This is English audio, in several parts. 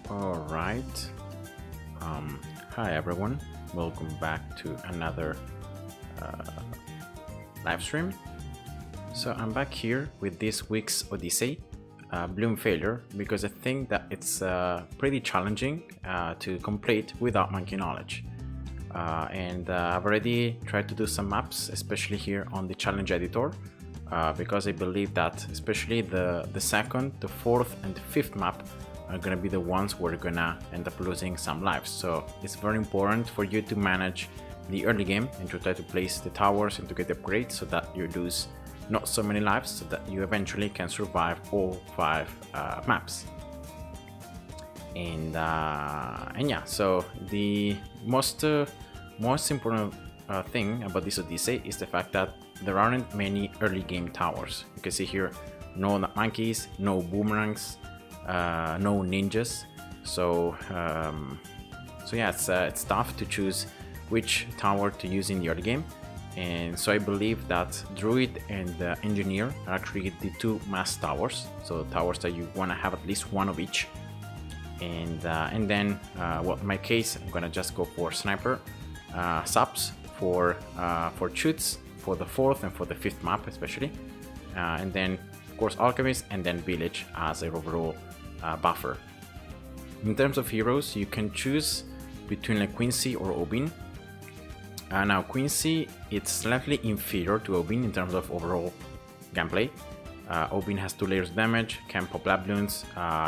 All right. Hi everyone. Welcome back to another live stream. So I'm back here with this week's Odyssey, Bloom failure, because I think that it's pretty challenging to complete without monkey knowledge. And I've already tried to do some maps, especially here on the challenge editor, because I believe that especially the second, the fourth, and the fifth map are gonna be the ones where you're gonna end up losing some lives. So it's very important for you to manage the early game and to try to place the towers and to get upgrades so that you lose not so many lives, so that you eventually can survive all 5 maps. And yeah, so the most important thing about this Odyssey is the fact that there aren't many early game towers. You can see here, no monkeys, no boomerangs, no ninjas. So yeah, it's tough to choose which tower to use in the early game. And so I believe that Druid and Engineer are actually the 2 must towers. So towers that you want to have at least one of each. And then, well, in my case, I'm gonna just go for Sniper, subs for shoots for the 4th and for the 5th map especially, and then of course Alchemist, and then Village as a overall buffer. In terms of heroes, you can choose between like Quincy or Obin. Now Quincy, it's slightly inferior to Obin in terms of overall gameplay. Obin has 2 layers of damage, can pop lab Bloons,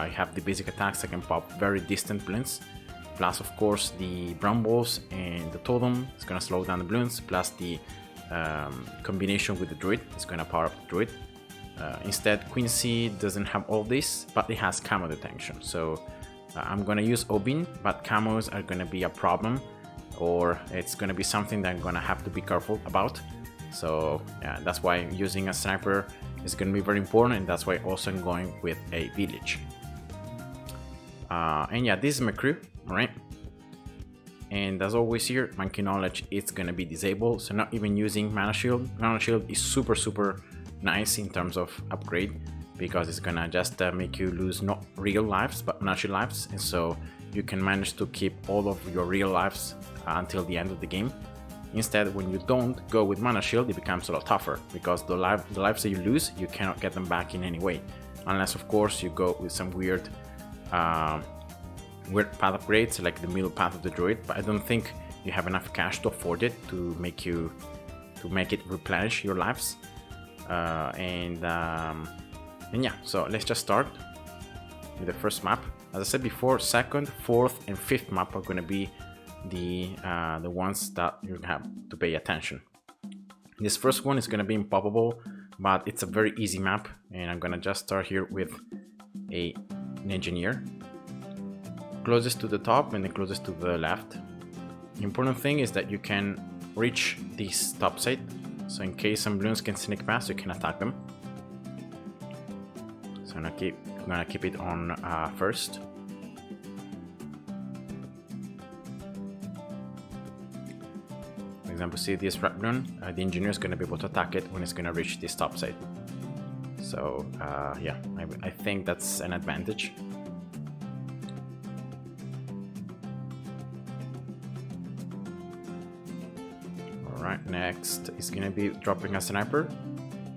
you have the basic attacks that can pop very distant Bloons, plus of course the brown balls and the totem is gonna slow down the Bloons, plus the combination with the Druid is gonna power up the Druid. Instead, Quincy doesn't have all this, but it has camo detection. So I'm gonna use Obin, but camos are gonna be a problem, or it's gonna be something that I'm gonna have to be careful about. So yeah, that's why using a Sniper is gonna be very important, and that's why also I'm going with a Village. And yeah, this is my crew, right? And as always here, monkey knowledge is gonna be disabled, so not even using mana shield. Mana shield is super nice in terms of upgrade, because it's gonna just make you lose not real lives but natural lives, and so you can manage to keep all of your real lives until the end of the game. Instead, when you don't go with mana shield, it becomes a lot tougher, because the lives that you lose, you cannot get them back in any way, unless of course you go with some weird path upgrades like the middle path of the Druid, but I don't think you have enough cash to afford it to make it replenish your lives. And yeah, so let's just start with the first map. As I said before, 2nd, 4th, and 5th map are going to be the ones that you have to pay attention. This first one is going to be impoppable, but it's a very easy map, and I'm going to just start here with an Engineer, closest to the top and then closest to the left. The important thing is that you can reach this top side, so in case some Bloons can sneak past, you can attack them. So I'm gonna keep it on first. For example, see this rat Bloon, the Engineer is gonna be able to attack it when it's gonna reach this top side. So yeah, I think that's an advantage. Alright, next is gonna be dropping a Sniper,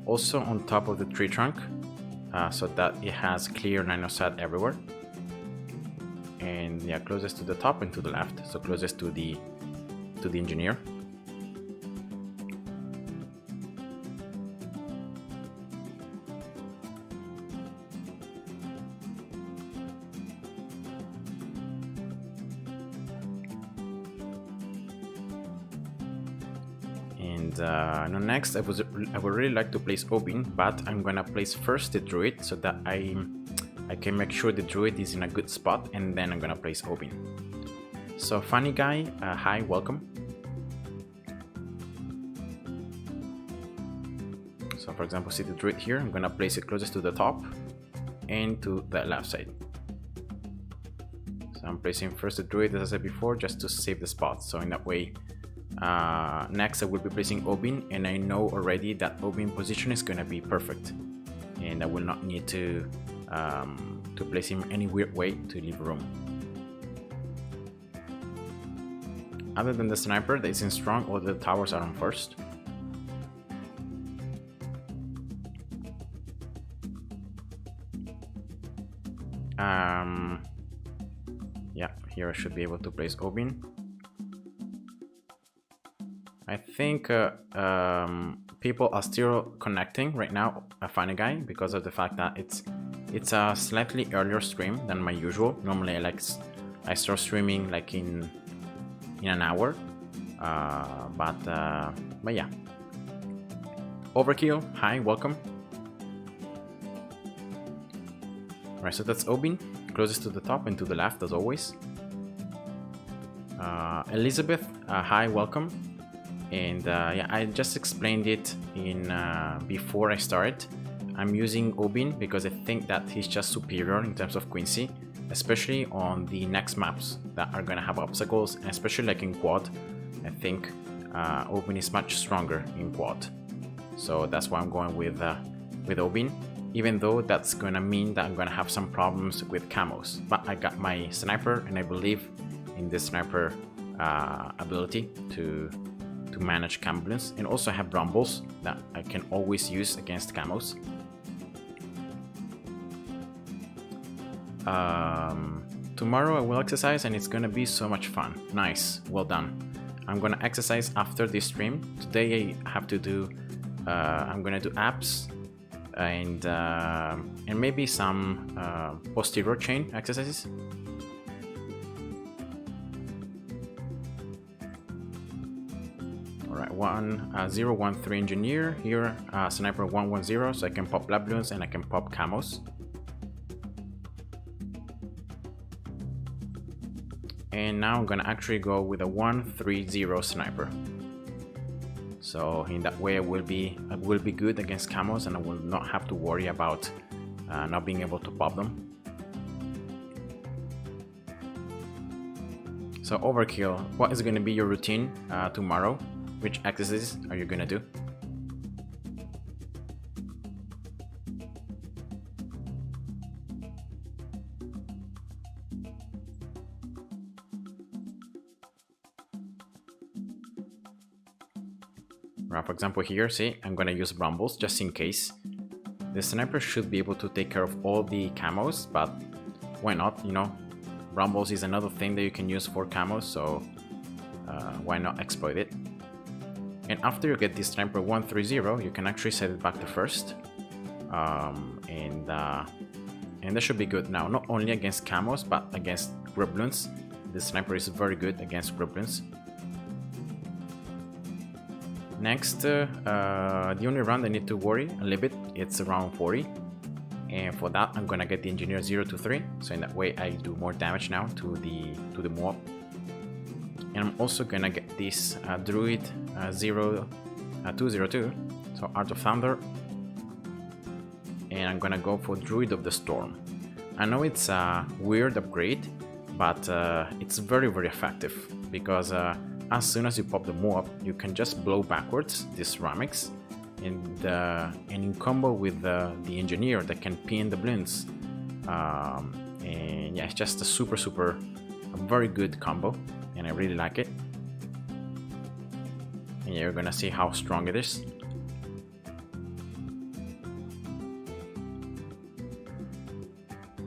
also on top of the tree trunk, so that it has clear line of sight everywhere. And yeah, closest to the top and to the left, so closest to the Engineer. And next, I would really like to place Obin, but I'm gonna place first the Druid so that I can make sure the Druid is in a good spot, and then I'm gonna place Obin. So funny guy, hi, welcome. So for example, see the Druid here, I'm gonna place it closest to the top and to the left side. So I'm placing first the Druid, as I said before, just to save the spot, so in that way. Next I will be placing Obin, and I know already that Obin position is gonna be perfect, and I will not need to place him any weird way to leave room. other than the sniper that isn't strong, all the towers are on first. Yeah, here I should be able to place Obin. I think people are still connecting right now, Funny Guy, because of the fact that it's a slightly earlier stream than my usual. Normally I start streaming like in an hour, but yeah. Overkill, hi, welcome. Right, so that's Obin, closest to the top and to the left as always. Elizabeth, hi, welcome. And yeah, I just explained it in before I started. I'm using Obin because I think that he's just superior in terms of Quincy, especially on the next maps that are gonna have obstacles, and especially like in quad. I think Obin is much stronger in quad, so that's why I'm going with Obin. Even though that's gonna mean that I'm gonna have some problems with camos, but I got my sniper, and I believe in this sniper ability to manage camo Bloons, and also have rumbles that I can always use against camos. Tomorrow I will exercise and it's gonna be so much fun. Nice, well done. I'm gonna exercise after this stream. Today I have to do I'm gonna do abs and maybe some posterior chain exercises. Alright, 013 engineer here, sniper 110, so I can pop lab Bloons and I can pop camos. And now I'm gonna actually go with a 130 sniper. So in that way I will be good against camos, and I will not have to worry about not being able to pop them. So Overkill, what is going to be your routine tomorrow? Which exercises are you gonna do? Right, for example here, see, I'm gonna use rumbles just in case. The sniper should be able to take care of all the camos, but why not, you know? Rumbles is another thing that you can use for camos, so why not exploit it? And after you get this sniper 130, you can actually set it back to first, and that should be good now, not only against camos but against Bloons. The sniper is very good against Bloons. Next, the only round I need to worry a little bit, it's round 40, and for that I'm gonna get the engineer 023, so in that way I do more damage now to the mob. And I'm also gonna get this Druid 202, so Art of Thunder, and I'm gonna go for Druid of the Storm. I know it's a weird upgrade, but it's very effective, because as soon as you pop the mob, you can just blow backwards these ceramics, and in combo with the engineer that can pin the Bloons. And yeah, it's just a very good combo, and I really like it. And you're gonna see how strong it is.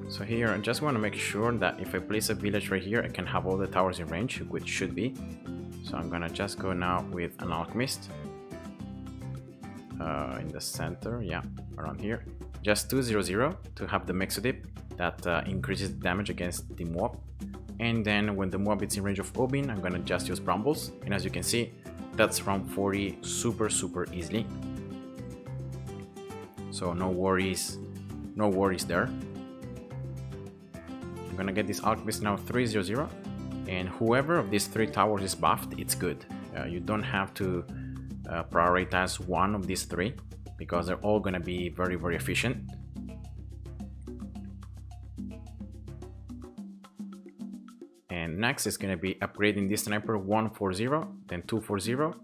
So here I just want to make sure that if I place a village right here, I can have all the towers in range, which should be. So I'm gonna just go now with an alchemist in the center, yeah, around here. Just 200 to have the Mexodip that increases damage against the mob. And then when the mob is in range of Obin, I'm gonna just use Brambles, and as you can see, that's round 40 super easily. So no worries there. I'm gonna get this Alchemist now 300, and whoever of these 3 towers is buffed, it's good. You don't have to prioritize one of these 3, because they're all gonna be very efficient. And next is gonna be upgrading this sniper 140, then 240,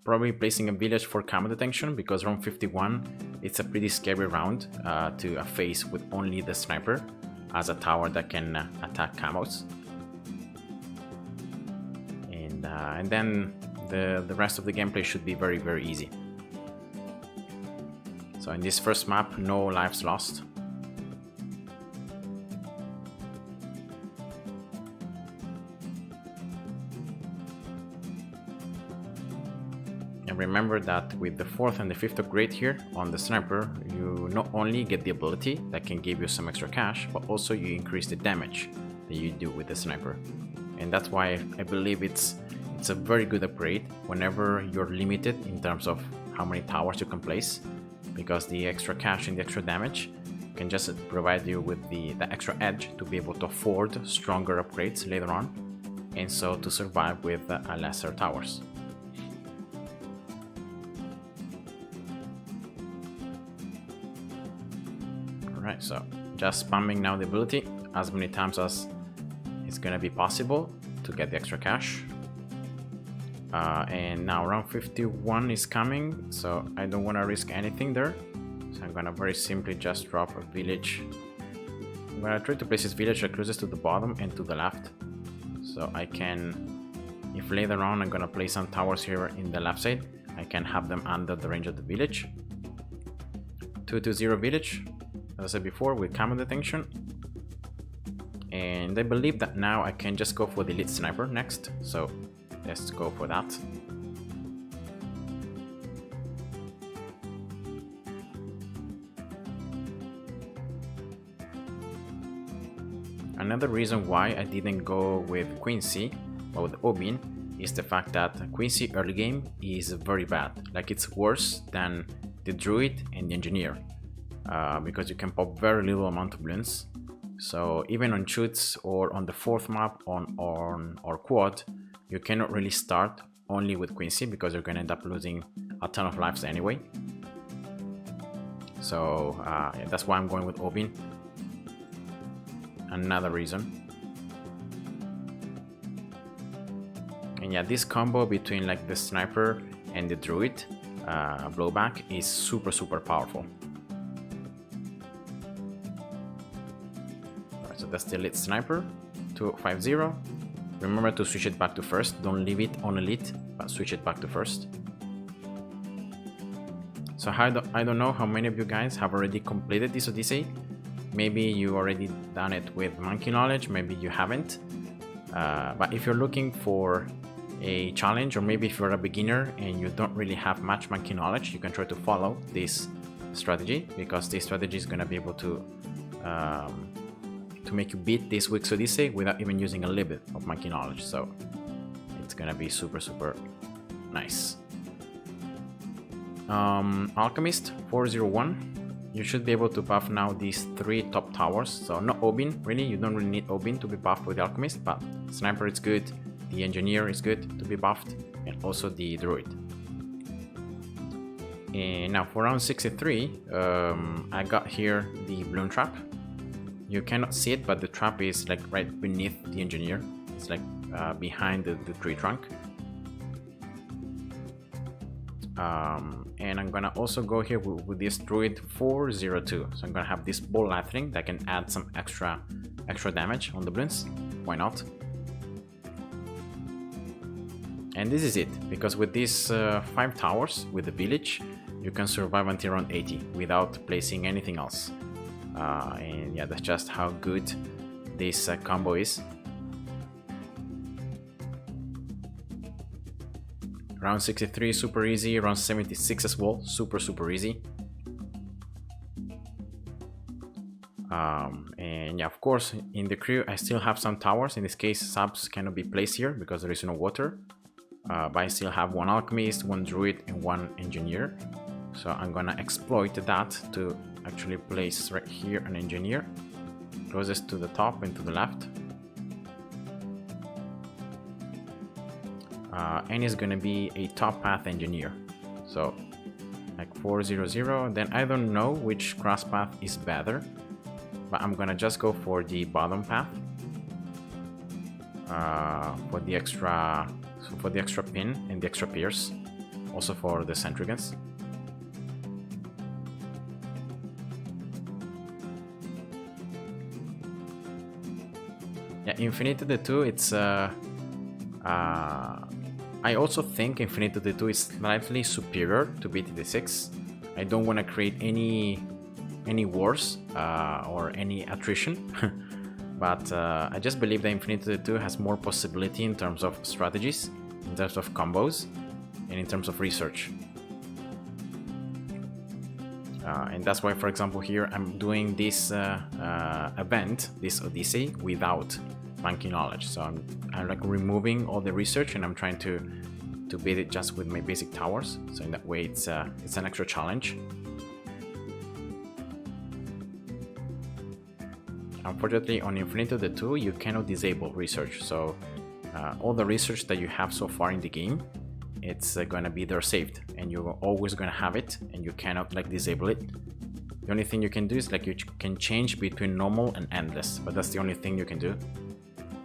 probably placing a village for camo detection, because round 51 it's a pretty scary round to face with only the sniper as a tower that can attack camos. And and then the rest of the gameplay should be very, very easy. So in this first map, no lives lost. And remember that with the 4th and the 5th upgrade here on the sniper, you not only get the ability that can give you some extra cash, but also you increase the damage that you do with the sniper. And that's why I believe it's a very good upgrade whenever you're limited in terms of how many towers you can place, because the extra cash and the extra damage can just provide you with the extra edge to be able to afford stronger upgrades later on, and so to survive with lesser towers. Alright, so just spamming now the ability as many times as it's gonna be possible to get the extra cash. And now round 51 is coming, so I don't want to risk anything there. So I'm gonna very simply just drop a village. I'm gonna try to place this village closest to the bottom and to the left, so I can, if later on I'm gonna place some towers here in the left side, I can have them under the range of the village. 220 village, as I said before, with command detection. And I believe that now I can just go for the elite sniper next, so let's go for that. Another reason why I didn't go with Quincy but with Obin is the fact that Quincy early game is very bad. Like, it's worse than the Druid and the Engineer, because you can pop very little amount of Bloons. So even on shoots or on the 4th map on or quad, you cannot really start only with Quincy because you're gonna end up losing a ton of lives anyway. So yeah, that's why I'm going with Obin. Another reason. And yeah, this combo between like the sniper and the druid blowback is super powerful. Alright, so that's the elite sniper, 250. Remember to switch it back to first. Don't leave it on elite, but switch it back to first. So I don't know how many of you guys have already completed this Odyssey. Maybe you already done it with monkey knowledge, maybe you haven't. But if you're looking for a challenge, or maybe if you're a beginner and you don't really have much monkey knowledge, you can try to follow this strategy, because this strategy is going to be able to make you beat this week's Odyssey without even using a little bit of monkey knowledge. So it's going to be super nice. Alchemist 401. You should be able to buff now these 3 top towers. So not Obin, really, you don't really need Obin to be buffed with the Alchemist, but Sniper is good, the Engineer is good to be buffed, and also the Druid. And now for round 63, I got here the Bloon trap. You cannot see it, but the trap is like right beneath the Engineer. It's like behind the tree trunk. And I'm gonna also go here with this Druid 402. So I'm gonna have this ball lightning that can add some extra damage on the Bloons. Why not? And this is it, because with these 5 towers with the village, you can survive until round 80 without placing anything else. And yeah, that's just how good this combo is. Round 63 super easy, round 76 as well, super easy. And yeah, of course, in the crew I still have some towers. In this case, subs cannot be placed here because there is no water. But I still have 1 alchemist, 1 druid, and 1 engineer. So I'm gonna exploit that to actually place right here an engineer, closest to the top and to the left. And it's gonna be a top path engineer, so like 400. Then I don't know which cross path is better, but I'm gonna just go for the bottom path for the extra pin and the extra pierce, also for the Centrigans. Yeah, Infinity the 2, I also think Infinity 2 is slightly superior to BTD6. I don't want to create any wars or any attrition, but I just believe that Infinity 2 has more possibility in terms of strategies, in terms of combos, and in terms of research. And that's why, for example, here I'm doing this event, this Odyssey, without monkey knowledge. So I'm like removing all the research, and I'm trying to beat it just with my basic towers. So in that way, it's an extra challenge. Unfortunately, on Infinity 2, you cannot disable research. So all the research that you have so far in the game, it's gonna be there saved, and you're always gonna have it, and you cannot like disable it. The only thing you can do is like you can change between normal and endless, but that's the only thing you can do.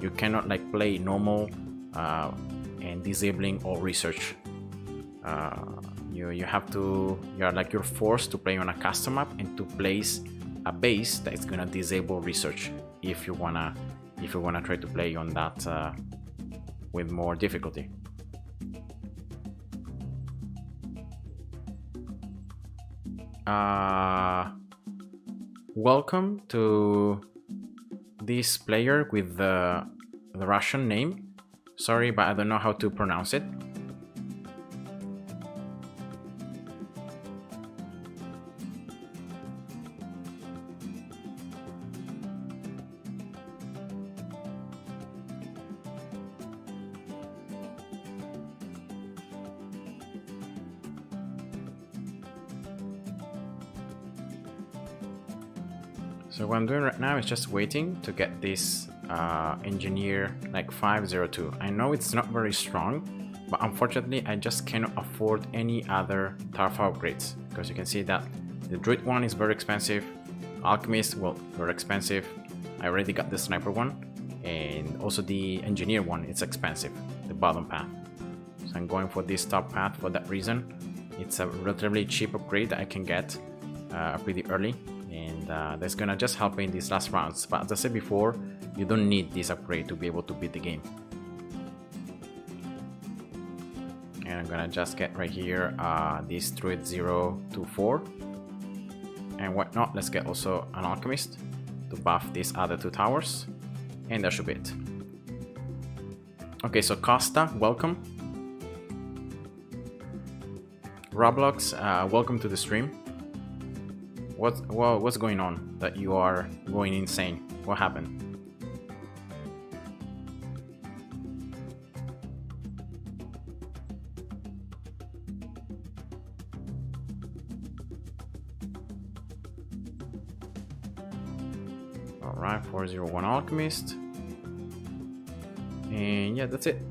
You cannot like play normal and disabling all research. You're forced to play on a custom map and to place a base that is gonna disable research if you wanna try to play on that with more difficulty. Welcome to this player with the Russian name. Sorry, but I don't know how to pronounce it. So what I'm doing right now is just waiting to get this engineer like 502. I know it's not very strong, but unfortunately I just cannot afford any other Tarfa upgrades, because you can see that the Druid one is very expensive, Alchemist, well, very expensive. I already got the Sniper one, and also the Engineer one, it's expensive, the bottom path. So I'm going for this top path for that reason. It's a relatively cheap upgrade that I can get pretty early, and that's gonna just help me in these last rounds. But as I said before, you don't need this upgrade to be able to beat the game. And I'm gonna just get right here this Druid 024, and why not, let's get also an Alchemist to buff these other two towers, and that should be it. Okay, so Costa, welcome. Roblox, welcome to the stream. What's going on that you are going insane? What happened? Alright, 401 Alchemist. And yeah, that's it.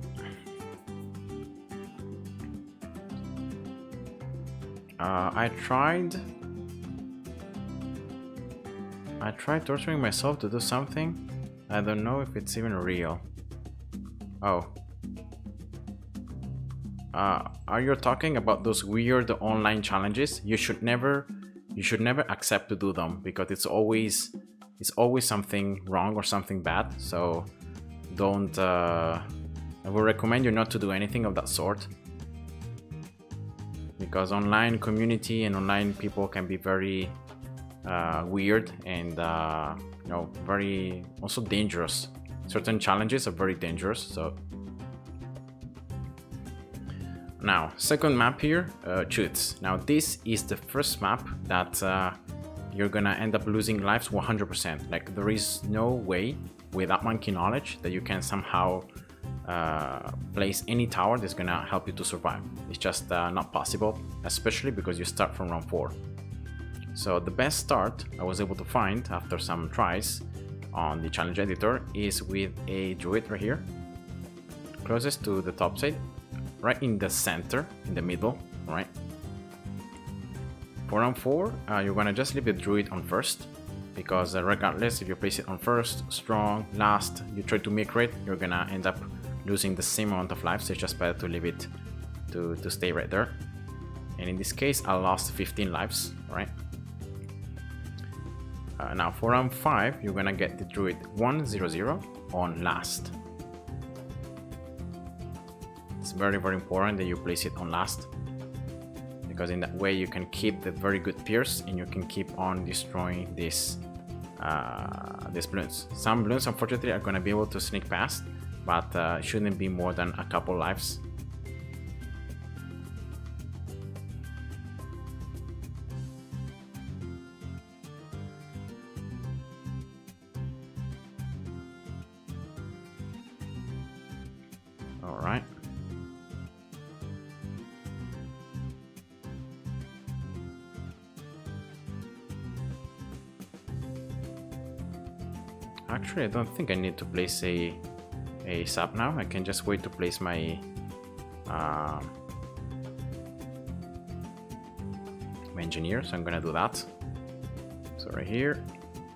I tried torturing myself to do something. I don't know if it's even real. Oh. Are you talking about those weird online challenges? You should never accept to do them, because it's always something wrong or something bad. So don't I will recommend you not to do anything of that sort, because online community and online people can be very weird and you know, very also dangerous. Certain challenges are very dangerous. So now, second map here, Chutes. Now this is the first map that you're gonna end up losing lives 100%. Like, there is no way without monkey knowledge that you can somehow place any tower that's gonna help you to survive. It's just not possible, especially because you start from round 4. So the best start I was able to find after some tries on the challenge editor is with a Druid right here, closest to the top side, right in the center, in the middle, right? For round 4, you're gonna just leave the Druid on first, because regardless if you place it on first, strong, last, you try to make it, you're gonna end up losing the same amount of life, so it's just better to leave it to stay right there. And in this case, I lost 15 lives, right? Now for round 5, you're gonna get the Druid 100 on last. It's very important that you place it on last, because in that way you can keep the very good pierce and you can keep on destroying these Bloons. Some Bloons unfortunately are going to be able to sneak past, but it shouldn't be more than a couple lives. Alright. Actually, I don't think I need to place a sap now. I can just wait to place my my engineer, so I'm gonna do that. So right here,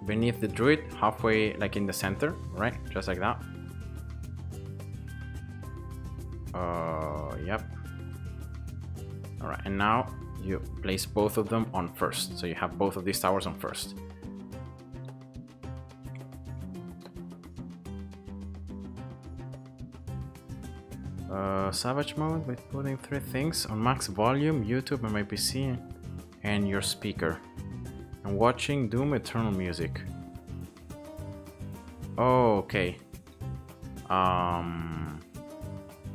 beneath the druid, halfway, like in the center, right? Just like that. Yep. Alright, and now you place both of them on first. So you have both of these towers on first. Savage mode by putting 3 things on max volume, YouTube and my PC, and your speaker. And watching Doom Eternal music. Oh, okay.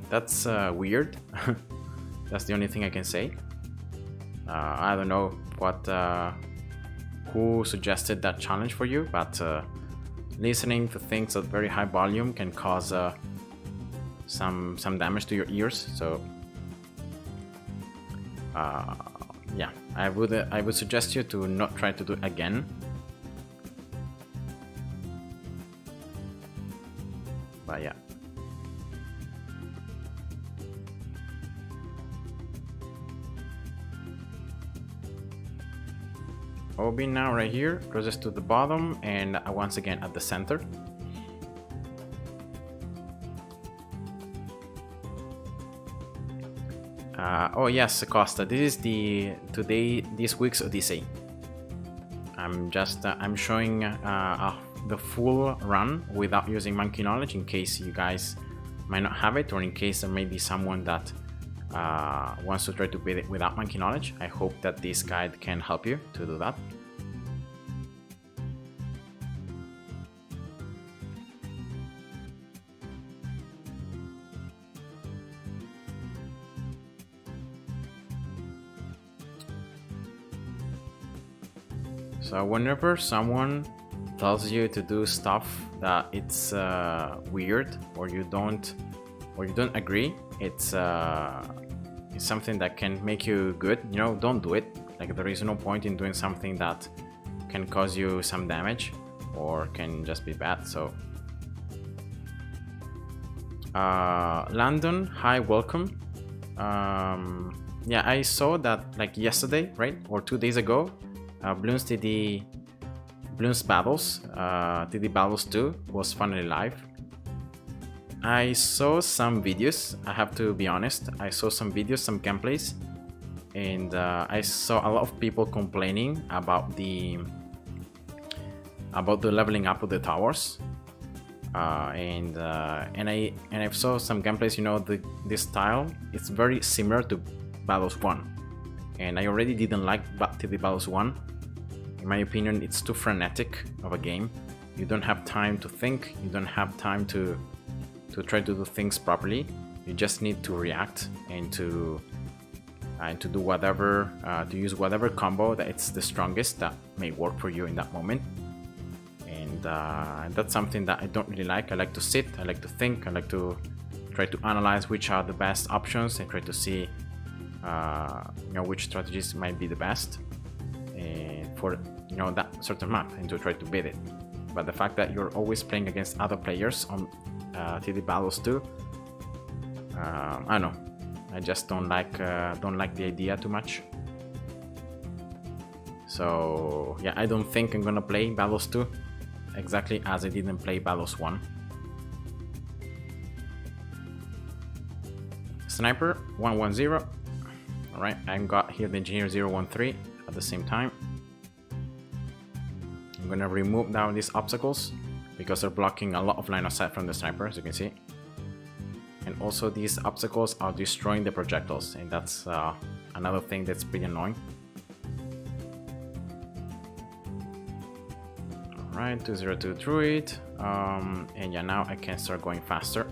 That's weird. That's the only thing I can say. I don't know what who suggested that challenge for you, but listening to things at very high volume can cause some damage to your ears. So yeah, I would suggest you to not try to do it again. But yeah. OB now right here, closest to the bottom, and once again at the center. Oh yes, Costa, this is this week's Odyssey. I'm showing the full run without using monkey knowledge, in case you guys might not have it, or in case there may be someone that wants to try to beat it without monkey knowledge. I hope that this guide can help you to do that. So whenever someone tells you to do stuff that it's weird, or you don't agree, it's something that can make you good, you know, don't do it. Like, there is no point in doing something that can cause you some damage or can just be bad. So Landon, hi, welcome. Yeah, I saw that like yesterday, right, or 2 days ago, Bloons Battles, TD Battles 2 was finally live. I saw some videos, I have to be honest, I saw some videos, some gameplays, and I saw a lot of people complaining about the leveling up of the towers, and I saw some gameplays. You know, this style, it's very similar to Battles 1, and I already didn't like TD Battles 1. In my opinion, it's too frenetic of a game. You don't have time to think, you don't have time to try to do things properly. You just need to react and to do whatever, to use whatever combo that it's the strongest that may work for you in that moment. And that's something that I don't really like. I like to sit, I like to think, I like to try to analyze which are the best options and try to see you know, which strategies might be the best for, you know, that certain map, and to try to beat it. But the fact that you're always playing against other players on TD Battles 2, I don't know, I just don't like the idea too much. So yeah, I don't think I'm gonna play Battles 2 exactly as I didn't play Battles 1. Sniper 110. Alright, I've got here the Engineer 013 at the same time. I'm gonna remove down these obstacles because they're blocking a lot of line of sight from the sniper, as you can see. And also these obstacles are destroying the projectiles, and that's another thing that's pretty annoying. Alright, 202 Druid, and yeah, now I can start going faster.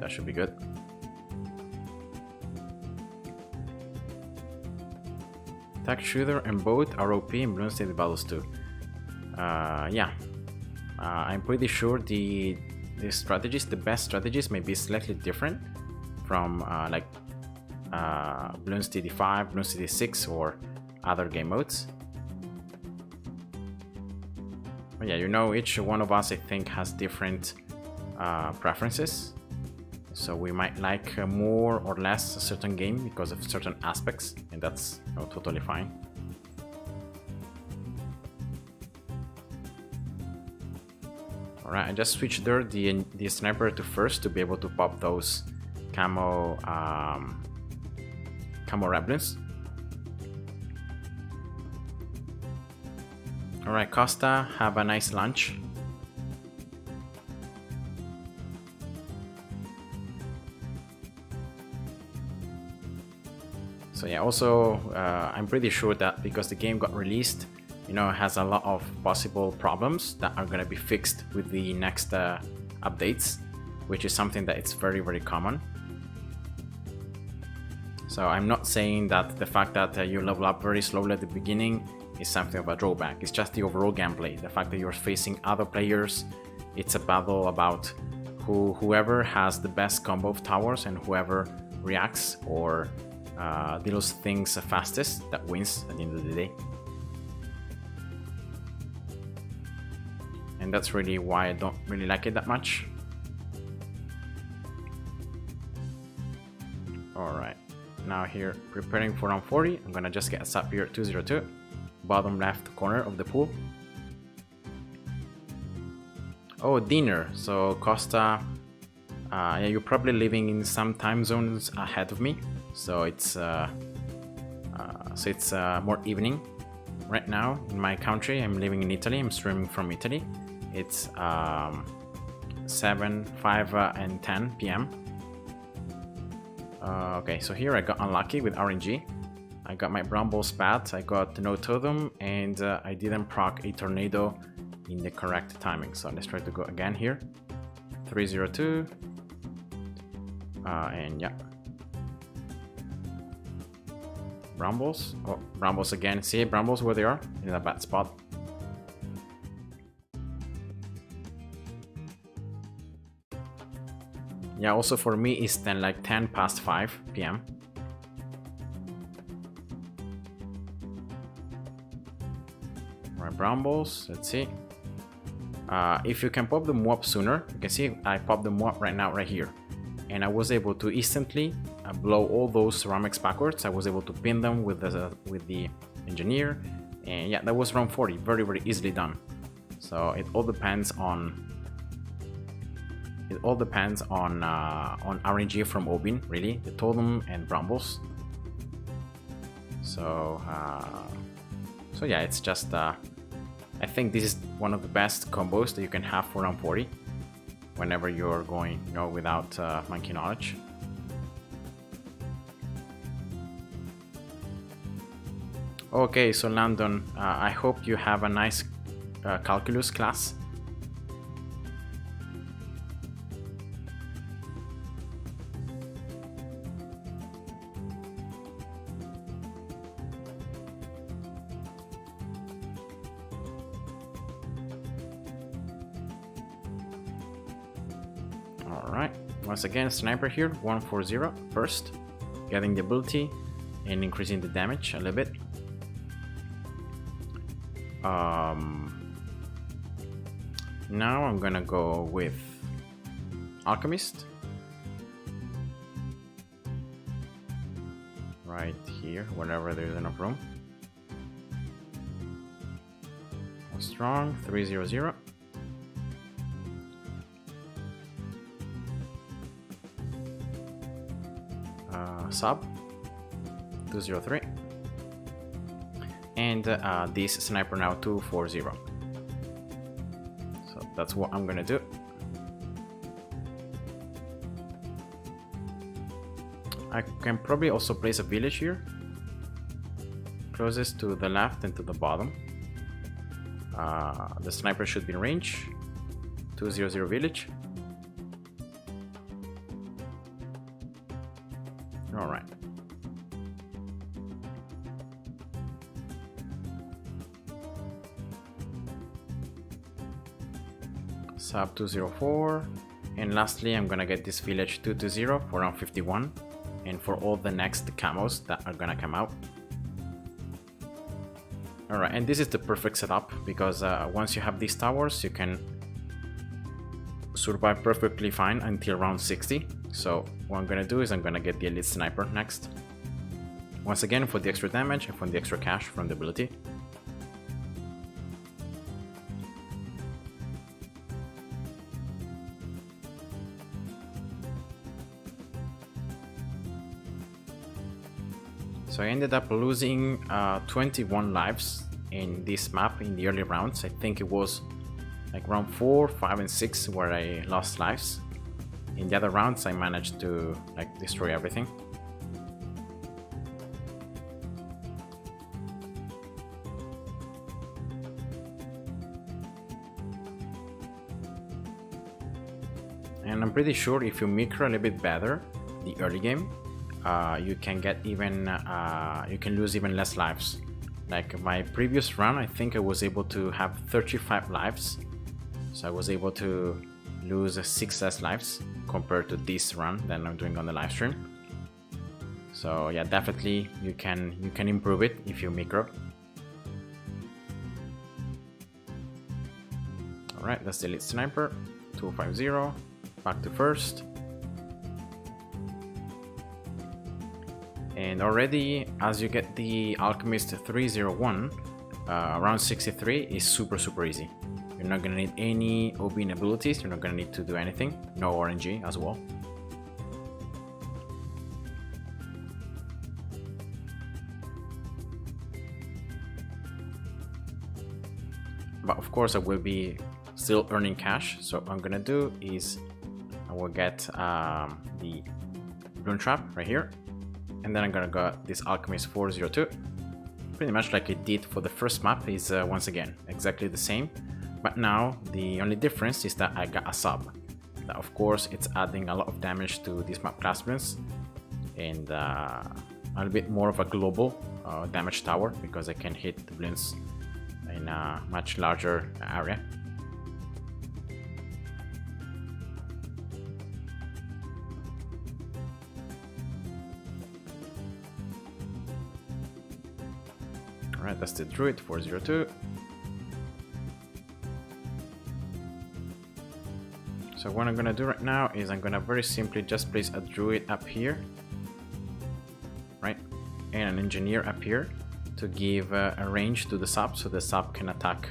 That should be good. Attack shooter and both are OP in Bloon State battles too. Yeah, I'm pretty sure the strategies, the best strategies, may be slightly different from like Bloons TD5, Bloons TD6, or other game modes. But yeah, you know, each one of us, I think, has different preferences. So we might like more or less a certain game because of certain aspects, and that's, you know, totally fine. Alright, I just switched there the sniper to first to be able to pop those camo red Bloons. Alright, Costa, have a nice lunch. So yeah, also I'm pretty sure that because the game got released, you know, it has a lot of possible problems that are going to be fixed with the next updates, which is something that it's very, very common. So I'm not saying that the fact that you level up very slowly at the beginning is something of a drawback. It's just the overall gameplay, the fact that you're facing other players. It's a battle about whoever has the best combo of towers and whoever reacts or deals things fastest that wins at the end of the day. And that's really why I don't really like it that much. Alright, now here, preparing for round 40, I'm gonna just get a sub here at 202, bottom left corner of the pool. Oh, dinner. So Costa, yeah, you're probably living in some time zones ahead of me, so it's more evening right now in my country. I'm living in Italy. I'm streaming from Italy. It's 7, 5, and 10 p.m. Okay, so here I got unlucky with RNG. I got my Bramble spat, I got no totem, and I didn't proc a tornado in the correct timing. So let's try to go again here. 302. And yeah. Brambles. Oh, Brambles again. See, Brambles where they are? In a bad spot. Yeah, also for me it's then like 10 past 5 p.m. Right, Brambles, let's see. If you can pop the Moab sooner, you can see I popped the Moab right now, right here. And I was able to instantly blow all those ceramics backwards. I was able to pin them with the engineer. And yeah, that was round 40, very, very easily done. So it all depends on RNG from Obin, really, the totem and Brambles. So yeah, it's just I think this is one of the best combos that you can have for round 40 whenever you're going, you know, without monkey knowledge. Okay, so Landon, I hope you have a nice calculus class. Alright, once again, sniper here, 140 first, getting the ability and increasing the damage a little bit. Now I'm gonna go with Alchemist. Right here, whenever there's enough room. Strong, 300. Sub 203, and this sniper now 240. So that's what I'm gonna do. I can probably also place a village here, closest to the left and to the bottom. The sniper should be in range. 200 village. All right. Sub 204. And lastly, I'm gonna get this village 220 for round 51, and for all the next camos that are gonna come out. Alright, and this is the perfect setup because once you have these towers, you can survive perfectly fine until round 60. So what I'm gonna do is I'm gonna get the elite sniper next. Once again, for the extra damage and for the extra cash from the ability. So I ended up losing 21 lives in this map in the early rounds. I think it was like round 4, 5 and 6 where I lost lives. In the other rounds I managed to like destroy everything. And I'm pretty sure if you micro a little bit better the early game, you can get even you can lose even less lives. Like my previous run, I think I was able to have 35 lives, so I was able to lose 6 less lives compared to this run that I'm doing on the live stream. So yeah, definitely you can improve it if you micro. All right, that's the elite sniper 250, back to first. And already, as you get the Alchemist 301, around 63 is super easy. You're not gonna need any OB abilities, you're not gonna need to do anything, no RNG as well. But of course I will be still earning cash, so what I'm gonna do is I will get the Bloon trap right here. And then I'm gonna get this Alchemist 402. Pretty much like it did for the first map is once again exactly the same. But now the only difference is that I got a sub. That of course it's adding a lot of damage to this map class Bloons. And a little bit more of a global damage tower because I can hit the Bloons in a much larger area. Alright, that's the Druid 402. So what I'm gonna do right now is I'm gonna very simply just place a Druid up here, right, and an Engineer up here to give a range to the sub, so the sub can attack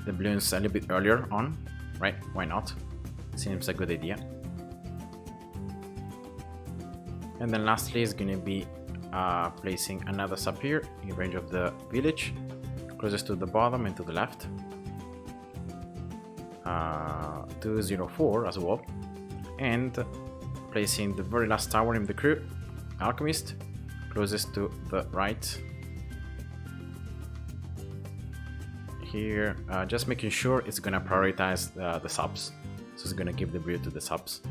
the Bloons a little bit earlier on, right? Why not? Seems a good idea. And then lastly is gonna be placing another sub here in range of the village, closest to the bottom and to the left. 204 as well, and placing the very last tower in the crew, Alchemist, closest to the right. Here, just making sure it's gonna prioritize the subs, so it's gonna give the brew to the subs.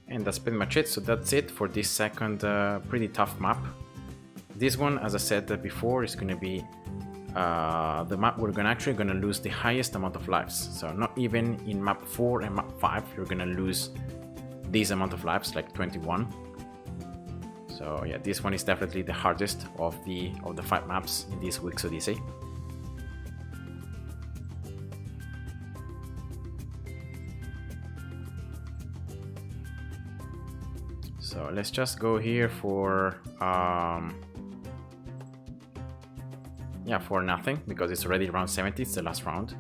And that's pretty much it. So that's it for this second pretty tough map. This one, as I said before, is going to be the map we're actually going to lose the highest amount of lives. So not even in map 4 and map 5 you're going to lose this amount of lives, like 21. So yeah, this one is definitely the hardest of the 5 maps in this week's Odyssey. So let's just go here for yeah, for nothing, because it's already round 70, it's the last round.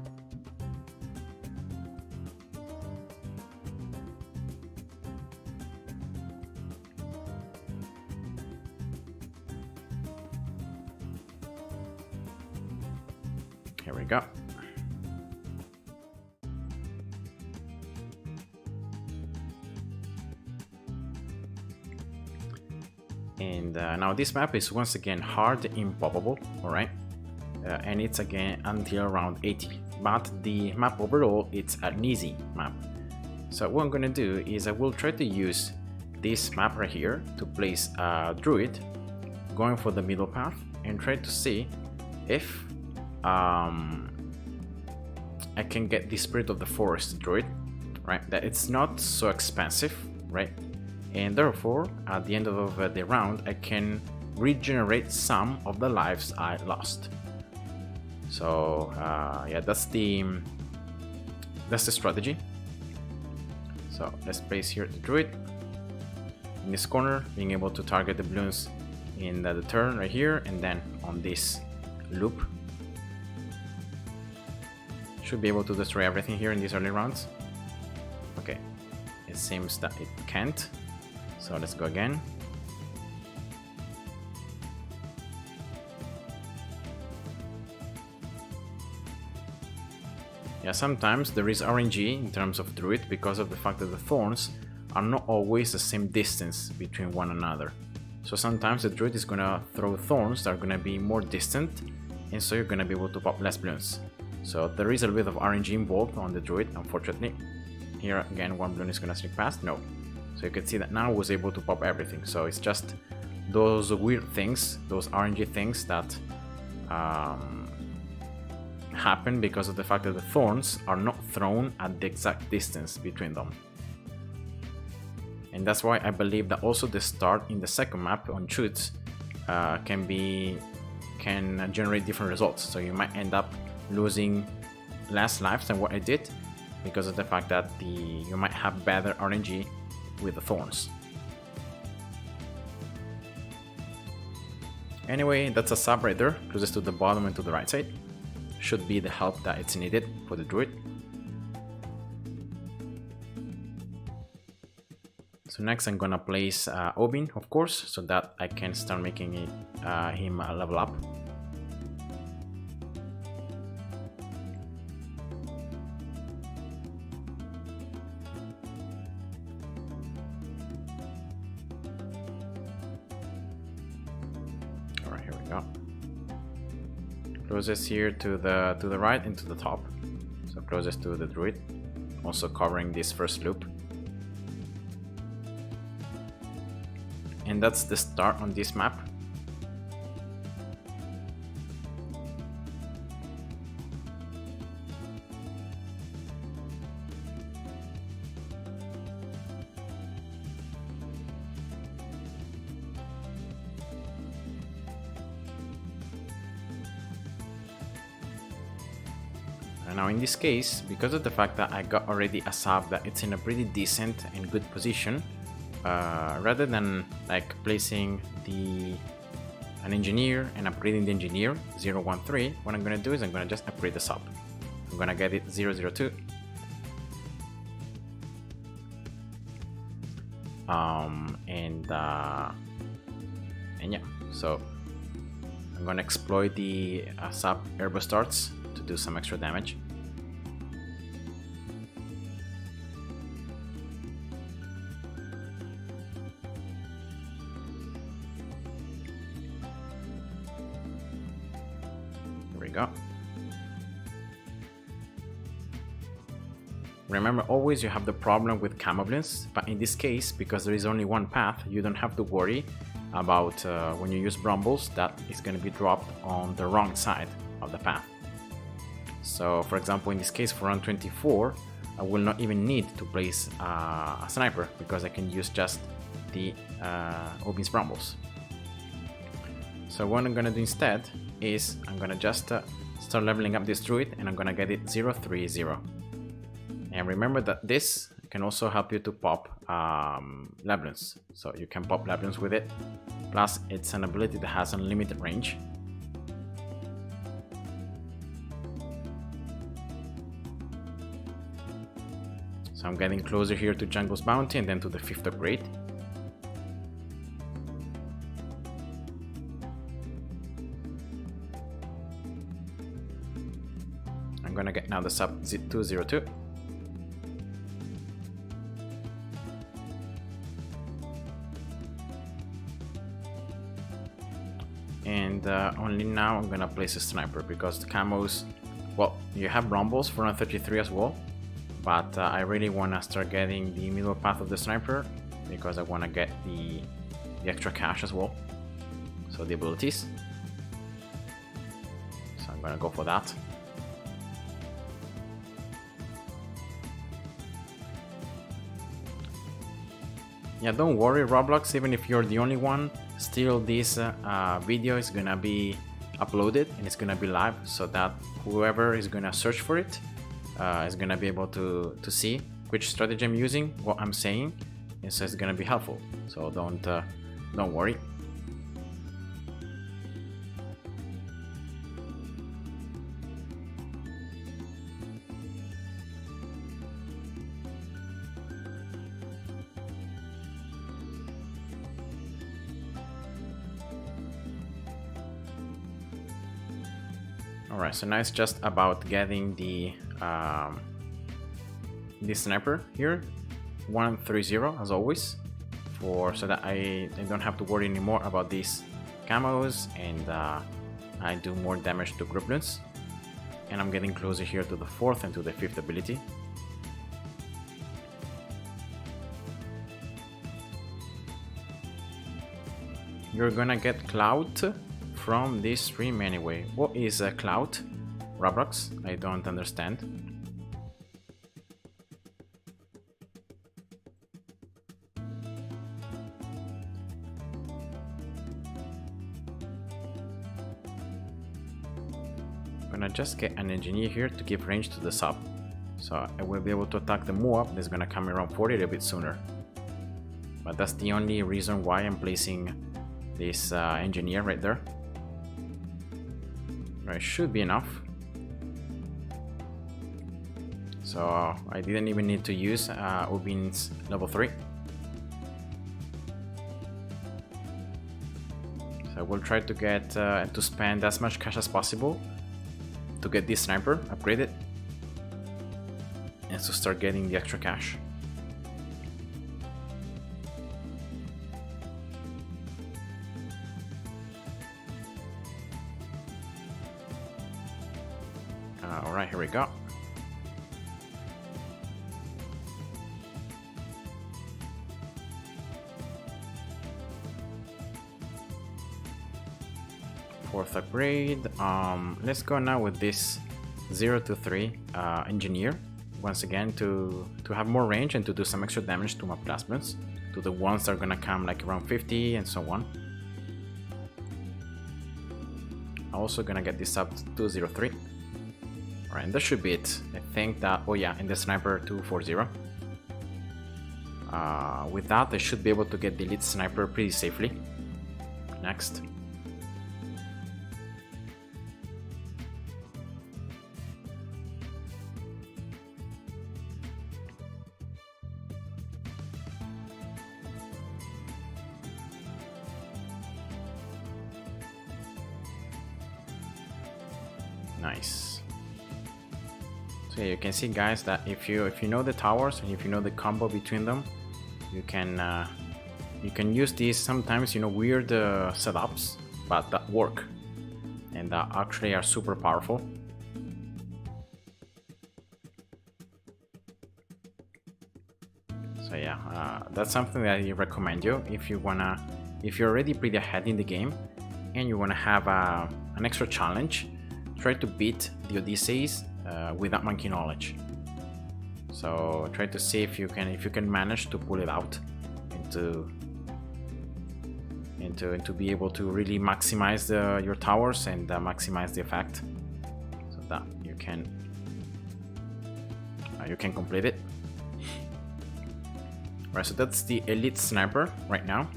Here we go. And now this map is once again hard impoppable, alright? And it's again until round 80. But the map overall, it's an easy map. So what I'm gonna do is I will try to use this map right here to place a Druid going for the middle path and try to see if I can get the Spirit of the Forest Druid, right? That it's not so expensive, right? And therefore, at the end of the round, I can regenerate some of the lives I lost. So yeah, that's the strategy. So let's place here the Druid in this corner, being able to target the Bloons in the turn right here, and then on this loop should be able to destroy everything here in these early rounds. Okay, it seems that it can't, so let's go again. Yeah, sometimes there is RNG in terms of Druid because of the fact that the thorns are not always the same distance between one another. So sometimes the Druid is gonna throw thorns that are gonna be more distant, and so you're gonna be able to pop less Bloons. So there is a little bit of RNG involved on the Druid, unfortunately. Here again, one Bloon is gonna sneak past, no. So you can see that now I was able to pop everything. So it's just those weird things, those RNG things that happen because of the fact that the thorns are not thrown at the exact distance between them. And that's why I believe that also the start in the second map on shoots can generate different results. So you might end up losing less lives than what I did because of the fact that you might have better RNG with the thorns. Anyway, that's a sub right there, closest to the bottom and to the right side. Should be the help that it's needed for the Druid. So next I'm gonna place Obin, of course, so that I can start making him level up. Alright, here we go. Closest here to the right and to the top. So closest to the Druid, also covering this first loop. And that's the start on this map. And now in this case, because of the fact that I got already a sub that it's in a pretty decent and good position, rather than like placing an engineer and upgrading the engineer 013, what I'm gonna do is I'm gonna just upgrade the sub. I'm gonna get it 002. And yeah, so I'm gonna exploit the sub Herbo starts to do some extra damage. Go. Remember, always you have the problem with Bloons, but in this case, because there is only one path, you don't have to worry about when you use Brumbles that is going to be dropped on the wrong side of the path. So for example, in this case for round 24, I will not even need to place a sniper because I can use just the Obin's Brumbles. So what I'm gonna do instead is I'm gonna just start leveling up this Druid, and I'm gonna get it 030. And remember that this can also help you to pop Bloons. So you can pop Bloons with it. Plus it's an ability that has unlimited range. So I'm getting closer here to Jungle's Bounty and then to the 5th upgrade. I'm gonna get now the sub 202. and only now I'm gonna place a sniper because the camos, well, you have rumbles for 133 as well, but I really wanna start getting the middle path of the sniper because I wanna get the extra cash as well, so the abilities. So I'm gonna go for that. Yeah, don't worry Roblox, even if you're the only one, still this video is gonna be uploaded and it's gonna be live, so that whoever is gonna search for it is gonna be able to see which strategy I'm using, what I'm saying, and so it's gonna be helpful. So don't worry. Alright, so now it's just about getting the sniper here, 130 as always, so that I don't have to worry anymore about these camos, and I do more damage to Bloons. And I'm getting closer here to the 4th and to the 5th ability. You're gonna get clout from this stream anyway. What is a clout, Roblox? I don't understand. I'm gonna just get an engineer here to give range to the sub, so I will be able to attack the Moab that's gonna come around 40 a bit sooner. But that's the only reason why I'm placing this engineer right there. Right, should be enough. So I didn't even need to use Ubin's level 3. So I will try to get to spend as much cash as possible to get this sniper upgraded and to start getting the extra cash. Alright, here we go. Fourth upgrade. Let's go now with this 0 to 3 engineer once again to have more range and to do some extra damage to my plasmids, to the ones that are gonna come like around 50 and so on. I'm also gonna get this up to 203. Alright, and that should be it. I think that, oh yeah, and the sniper 240. With that, I should be able to get the elite sniper pretty safely. Next. Nice. So yeah, you can see, guys, that if you know the towers and if you know the combo between them, you can use these sometimes, you know, weird setups, but that work and that actually are super powerful. So yeah, that's something that I recommend you if you're already pretty ahead in the game and you wanna have an extra challenge. Try to beat the Odysseys without monkey knowledge. So try to see if you can manage to pull it out and to be able to really maximize your towers and maximize the effect, so that you can complete it. Right, so that's the elite sniper right now.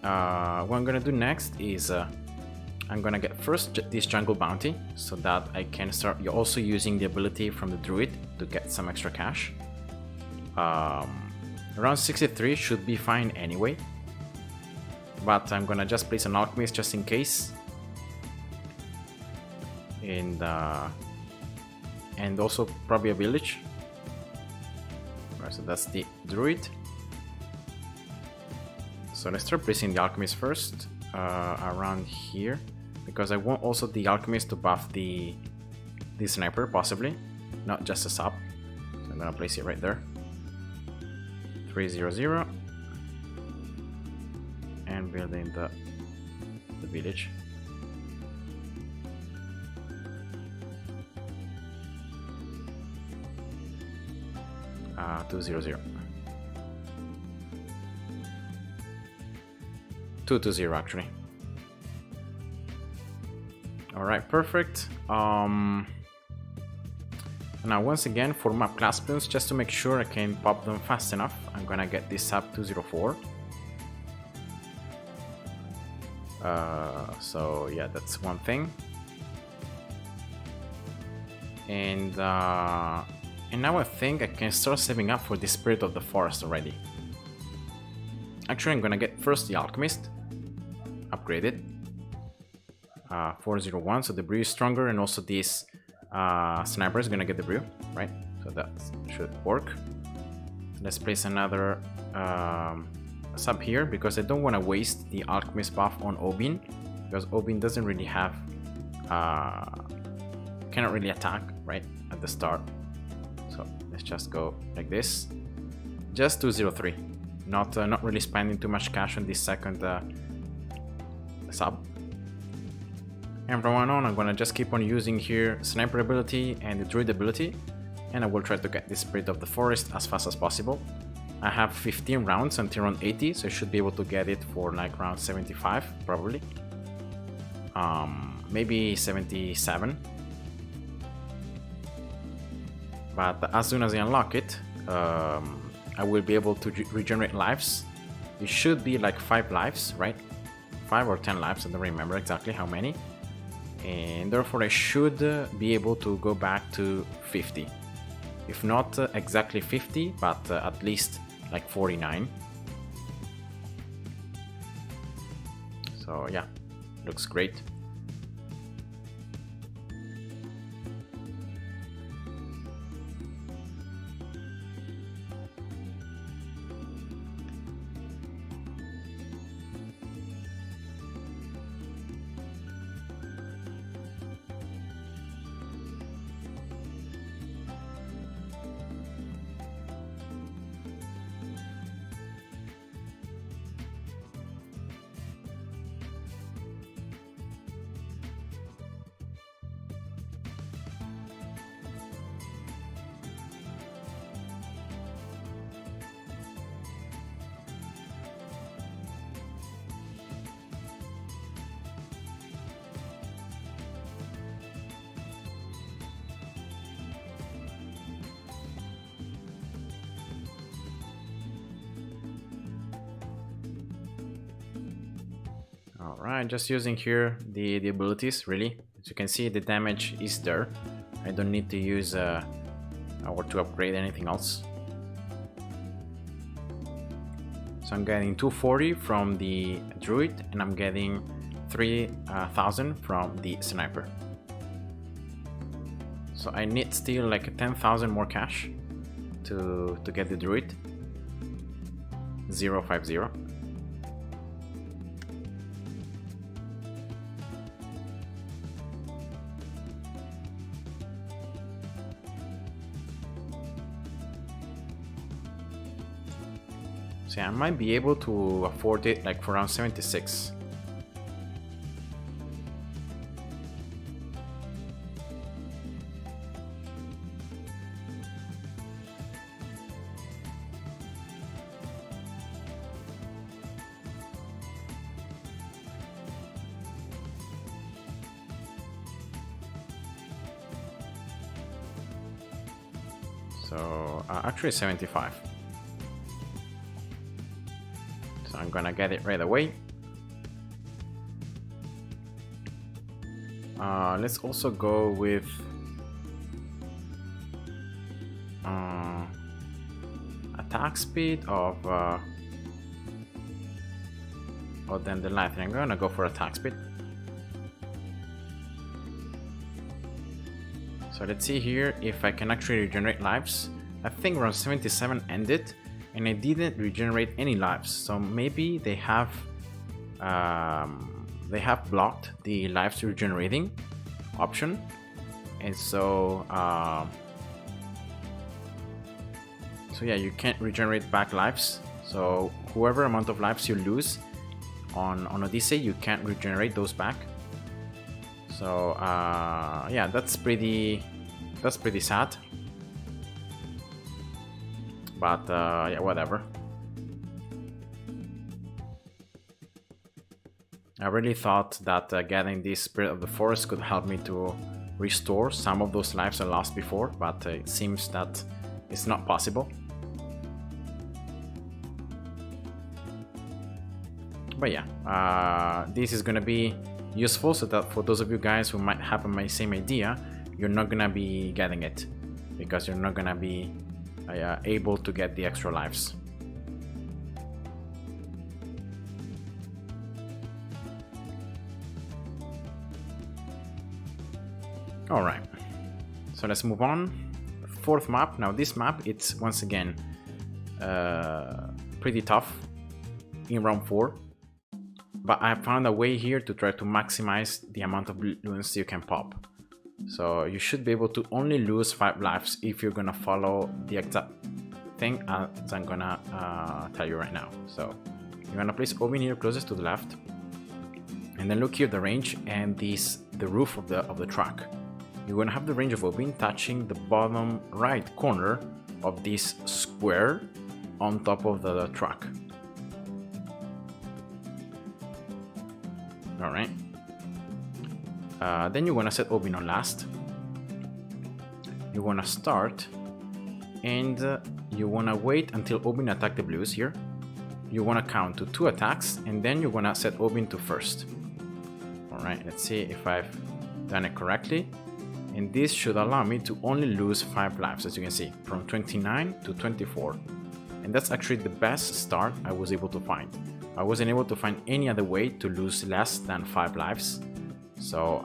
What I'm gonna do next is I'm gonna get first this jungle bounty, so that I can start also using the ability from the Druid to get some extra cash. Around 63 should be fine anyway, but I'm gonna just place an alchemist just in case, and also probably a village. Right, so that's the Druid. So let's start placing the Alchemist first, around here, because I want also the Alchemist to buff the Sniper, possibly, not just a sub. So I'm gonna place it right there. 300, and building the village. Uh, 200. 220 actually. All right, perfect. Now once again for map class Bloons, just to make sure I can pop them fast enough, I'm gonna get this sub 204. So yeah, that's one thing. And now I think I can start saving up for the Spirit of the Forest already. Actually, I'm gonna get first the Alchemist, upgraded. 401, so the brew is stronger, and also this Sniper is gonna get the brew, right? So that should work. Let's place another sub here, because I don't want to waste the Alchemist buff on Obin, because Obin doesn't really have, cannot really attack, right, at the start. So let's just go like this, just 203, not really spending too much cash on this second sub. And from now on, I'm gonna just keep on using here Sniper ability and the Druid ability, and I will try to get the Spirit of the Forest as fast as possible. I have 15 rounds until round 80, so I should be able to get it for like round 75 probably, maybe 77. But as soon as I unlock it, I will be able to regenerate lives. It should be like 5 lives, right? 5 or 10 lives, I don't remember exactly how many. And therefore I should be able to go back to 50. If not exactly 50, but at least like 49. So yeah, looks great. Alright, just using here the abilities, really. As you can see, the damage is there. I don't need to use or to upgrade anything else. So I'm getting 240 from the Druid, and I'm getting 3000 from the Sniper. So I need still like 10,000 more cash to get the Druid. 050. So I might be able to afford it like for around 76. So actually 75. So I'm gonna get it right away. Let's also go with attack speed of then the lightning. I'm gonna go for attack speed. So let's see here if I can actually regenerate lives. I think around 77 ended, and I didn't regenerate any lives. So maybe they have blocked the lives regenerating option, and so yeah, you can't regenerate back lives. So whoever amount of lives you lose on Odyssey, you can't regenerate those back. So yeah, that's pretty sad. But yeah, whatever. I really thought that getting this Spirit of the Forest could help me to restore some of those lives I lost before, but it seems that it's not possible. But yeah, this is gonna be useful so that for those of you guys who might have my same idea, you're not gonna be getting it because you're not gonna be able to get the extra lives. All right, so let's move on. Fourth map. Now this map, it's once again pretty tough in round 4, but I found a way here to try to maximize the amount of Bloons you can pop. So you should be able to only lose 5 lives if you're gonna follow the exact thing as I'm gonna tell you right now. So you're gonna place Obin here closest to the left, and then look here the range and the roof of the truck. You're gonna have the range of Obin touching the bottom right corner of this square on top of the truck. All right. Then you want to set Obin on last. You want to start, and you want to wait until Obin attack the blues here. You want to count to 2 attacks, and then you want to set Obin to first. All right, let's see if I've done it correctly. And this should allow me to only lose 5 lives, as you can see, from 29 to 24. And that's actually the best start I was able to find. I wasn't able to find any other way to lose less than 5 lives. So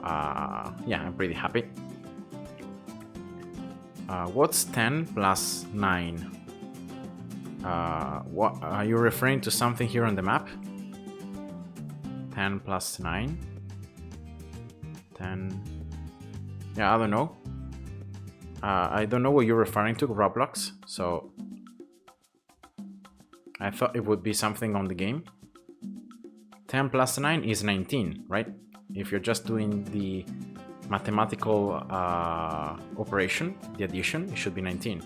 yeah, I'm pretty happy. What's 10 plus 9? What are you referring to something here on the map? 10 plus 9? 10. Yeah, I don't know. I don't know what you're referring to, Roblox. So I thought it would be something on the game. 10 plus 9 is 19, right? If you're just doing the mathematical operation, the addition, it should be 19.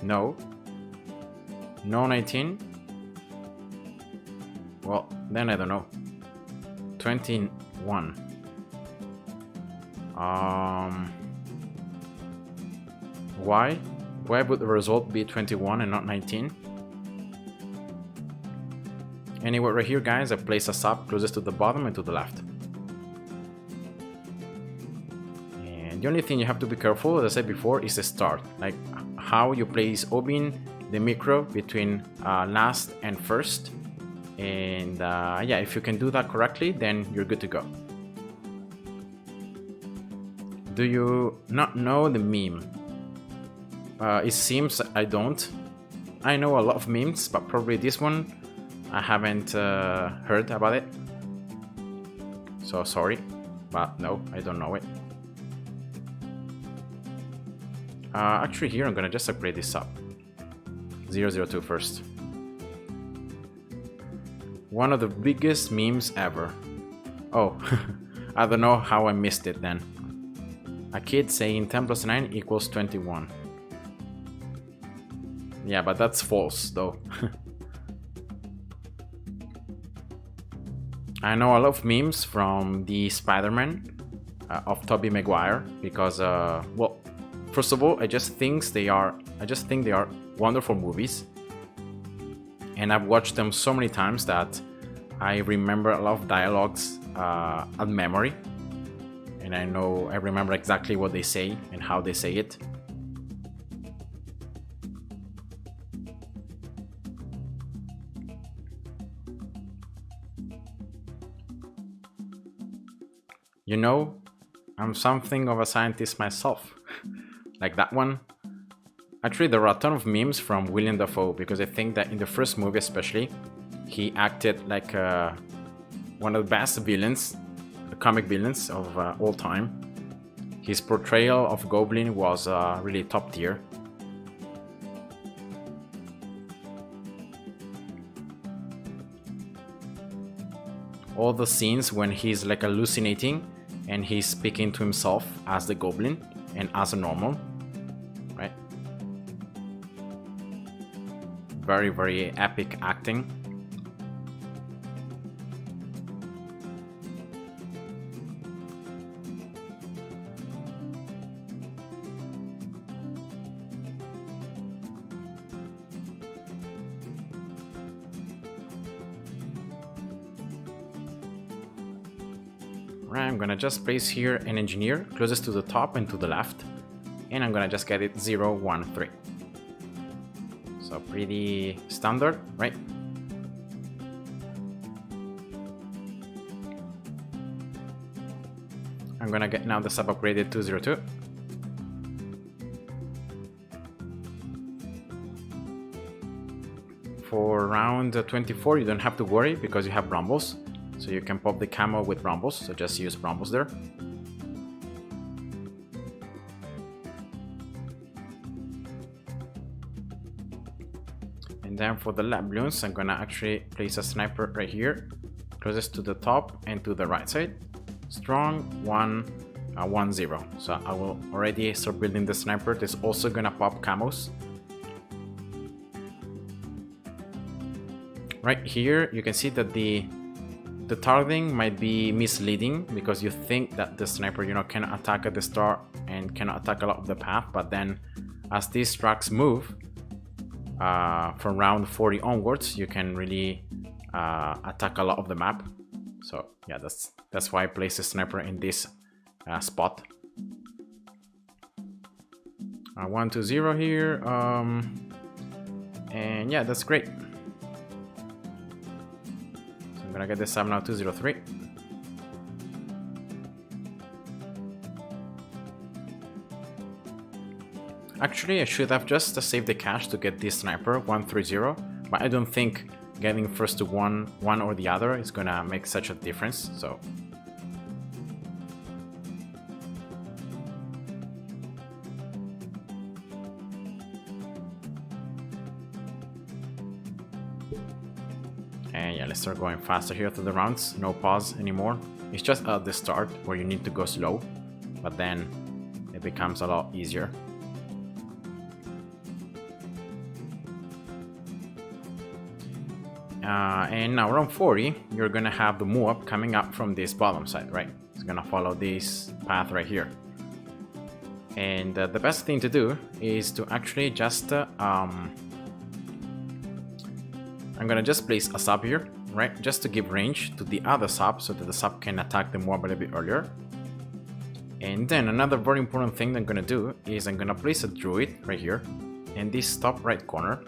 No. No 19? Well, then I don't know. 21. Why? Why would the result be 21 and not 19? Anyway, right here, guys, I place a sub closest to the bottom and to the left. And the only thing you have to be careful, as I said before, is the start. Like how you place Obin, the micro between last and first. And yeah, if you can do that correctly, then you're good to go. Do you not know the meme? It seems I don't. I know a lot of memes, but probably this one I haven't heard about it. So sorry, but no, I don't know it. Actually here I'm gonna just upgrade this up. 002 first. One of the biggest memes ever. Oh, I don't know how I missed it then. A kid saying 10 plus 9 equals 21. Yeah, but that's false though. I know a lot of memes from the Spider-Man of Tobey Maguire because, well, first of all, I just think they are wonderful movies, and I've watched them so many times that I remember a lot of dialogues at memory, and I remember exactly what they say and how they say it. You know, I'm something of a scientist myself. Like that one. Actually, there are a ton of memes from William Dafoe, because I think that in the first movie especially, he acted like one of the best villains, comic villains of all time. His portrayal of Goblin was really top tier. All the scenes when he's like hallucinating and he's speaking to himself as the Goblin and as a normal, right? Very, very epic acting. I'm gonna just place here an engineer closest to the top and to the left, and I'm gonna just get it 0, 1, 3. So pretty standard, right? I'm gonna get now the sub upgraded to 02. For round 24 you don't have to worry because you have Brambles. So you can pop the camo with Brambles, so just use Brambles there. And then for the lab Bloons, I'm gonna actually place a sniper right here, closest to the top and to the right side. Strong 1, 1, 0. So I will already start building the sniper. That's also gonna pop camos. Right here, you can see that the targeting might be misleading because you think that the sniper, can attack at the start and cannot attack a lot of the path, but then as these tracks move from round 40 onwards, you can really attack a lot of the map. So yeah, that's why I place the sniper in this spot. 1, 2, 0 here, and yeah, that's great. I'm gonna get this sub now 203. Actually, I should have just saved the cash to get this sniper 130, but I don't think getting first to one or the other is gonna make such a difference. So and yeah, let's start going faster here through the rounds. No pause anymore. It's just at the start where you need to go slow, but then it becomes a lot easier. And now around 40, you're gonna have the move coming up from this bottom side, right? It's gonna follow this path right here. And the best thing to do is to actually just I'm gonna just place a sub here, right? Just to give range to the other sub so that the sub can attack the mob a little bit earlier. And then another very important thing that I'm gonna do is I'm gonna place a druid right here in this top right corner.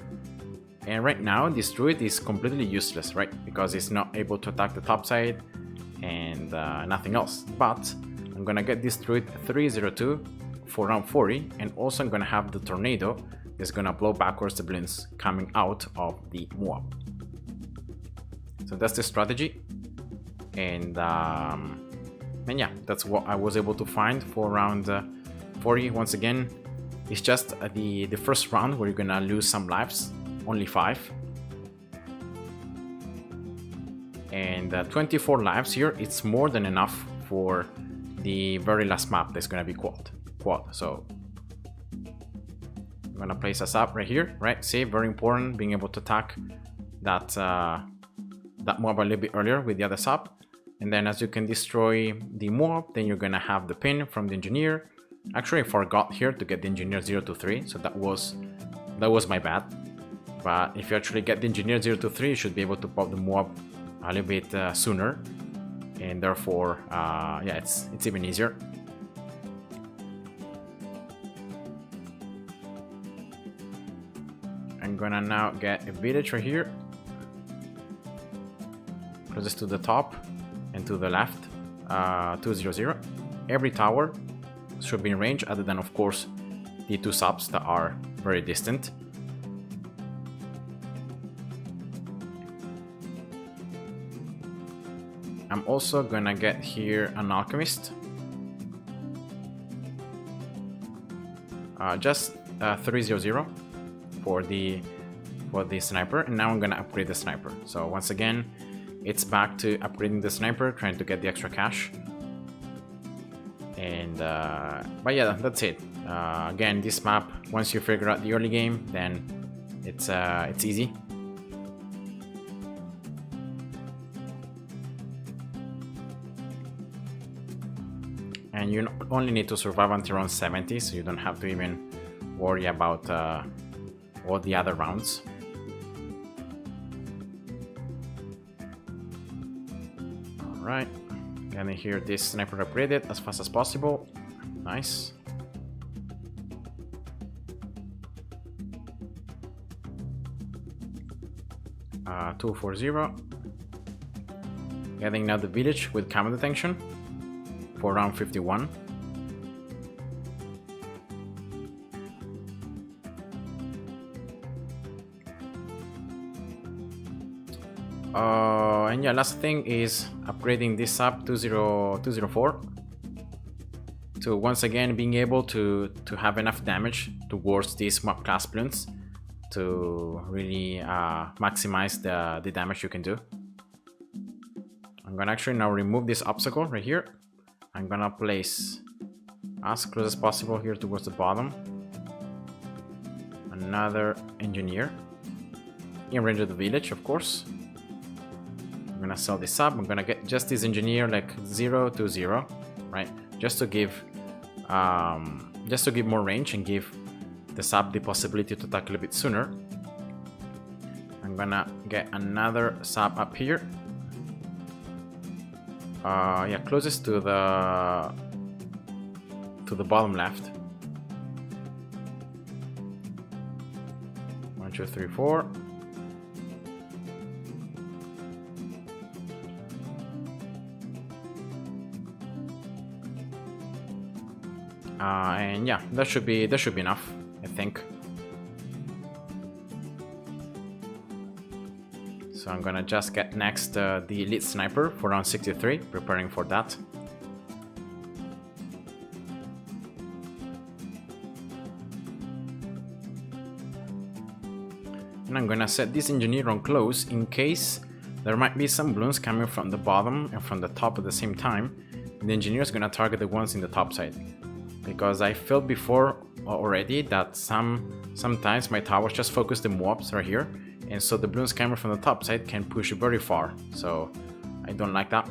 And right now this druid is completely useless, right? Because it's not able to attack the top side and nothing else. But I'm gonna get this druid 302 for round 40, and also I'm gonna have the tornado that's gonna blow backwards the Bloons coming out of the Moab. So that's the strategy, and yeah, that's what I was able to find for round 40. Once again, it's just the first round where you're gonna lose some lives, only 5, and 24 lives here. It's more than enough for the very last map that's gonna be quad. So I'm gonna place us up right here, right? See, very important, being able to attack that that mob a little bit earlier with the other sub. And then as you can destroy the mob, then you're gonna have the pin from the engineer. Actually, I forgot here to get the engineer 023, so that was my bad. But if you actually get the engineer 023, you should be able to pop the mob a little bit sooner, and therefore yeah, it's even easier. I'm gonna now get a village right here, closest to the top and to the left, 200. every tower should be in range, other than of course the 2 subs that are very distant. I'm also gonna get here an alchemist. Just 300 for the sniper, and now I'm gonna upgrade the sniper. So once again, it's back to upgrading the sniper, trying to get the extra cash. And but yeah, that's it. Again, this map, once you figure out the early game, then it's easy. And you only need to survive until round 70, so you don't have to even worry about all the other rounds. Alright, getting here this sniper upgraded as fast as possible. Nice. Uh, 240. Getting now the village with camera detection for round 51. And yeah, last thing is upgrading this sub 204 to once again being able to have enough damage towards these mob class Bloons to really maximize the damage you can do. I'm gonna actually now remove this obstacle right here. I'm gonna place as close as possible here towards the bottom another engineer in range of the village, of course. I'm gonna sell this up. I'm gonna get just this engineer like 0 to 0, right? Just to give more range and give the sub the possibility to attack a little bit sooner. I'm gonna get another sub up here. Yeah, closest to the bottom left. 1, 2, 3, 4. And yeah, that should be enough, I think. So I'm gonna just get next the elite sniper for round 63, preparing for that. And I'm gonna set this engineer on close in case there might be some Bloons coming from the bottom and from the top at the same time. The engineer is gonna target the ones in the top side, because I felt before already that sometimes my towers just focus the mobs right here, and so the Bloons coming from the top side can push very far, so I don't like that.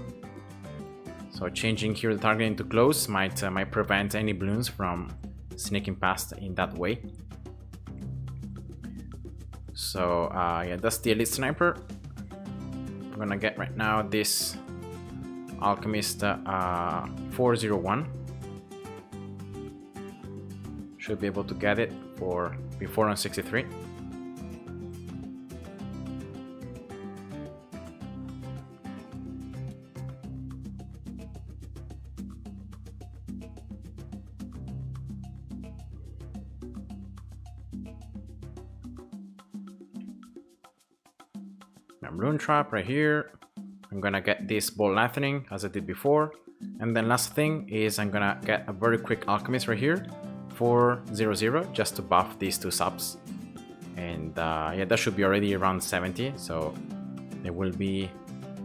So changing here the targeting to close might prevent any Bloons from sneaking past in that way. So yeah, that's the elite sniper. I'm gonna get right now this alchemist 401. Should be able to get it for before on 63. Bloon trap right here. I'm gonna get this ball lightning as I did before, and then last thing is I'm gonna get a very quick alchemist right here for 0-0 just to buff these 2 subs, and yeah, that should be already around 70, so there will be,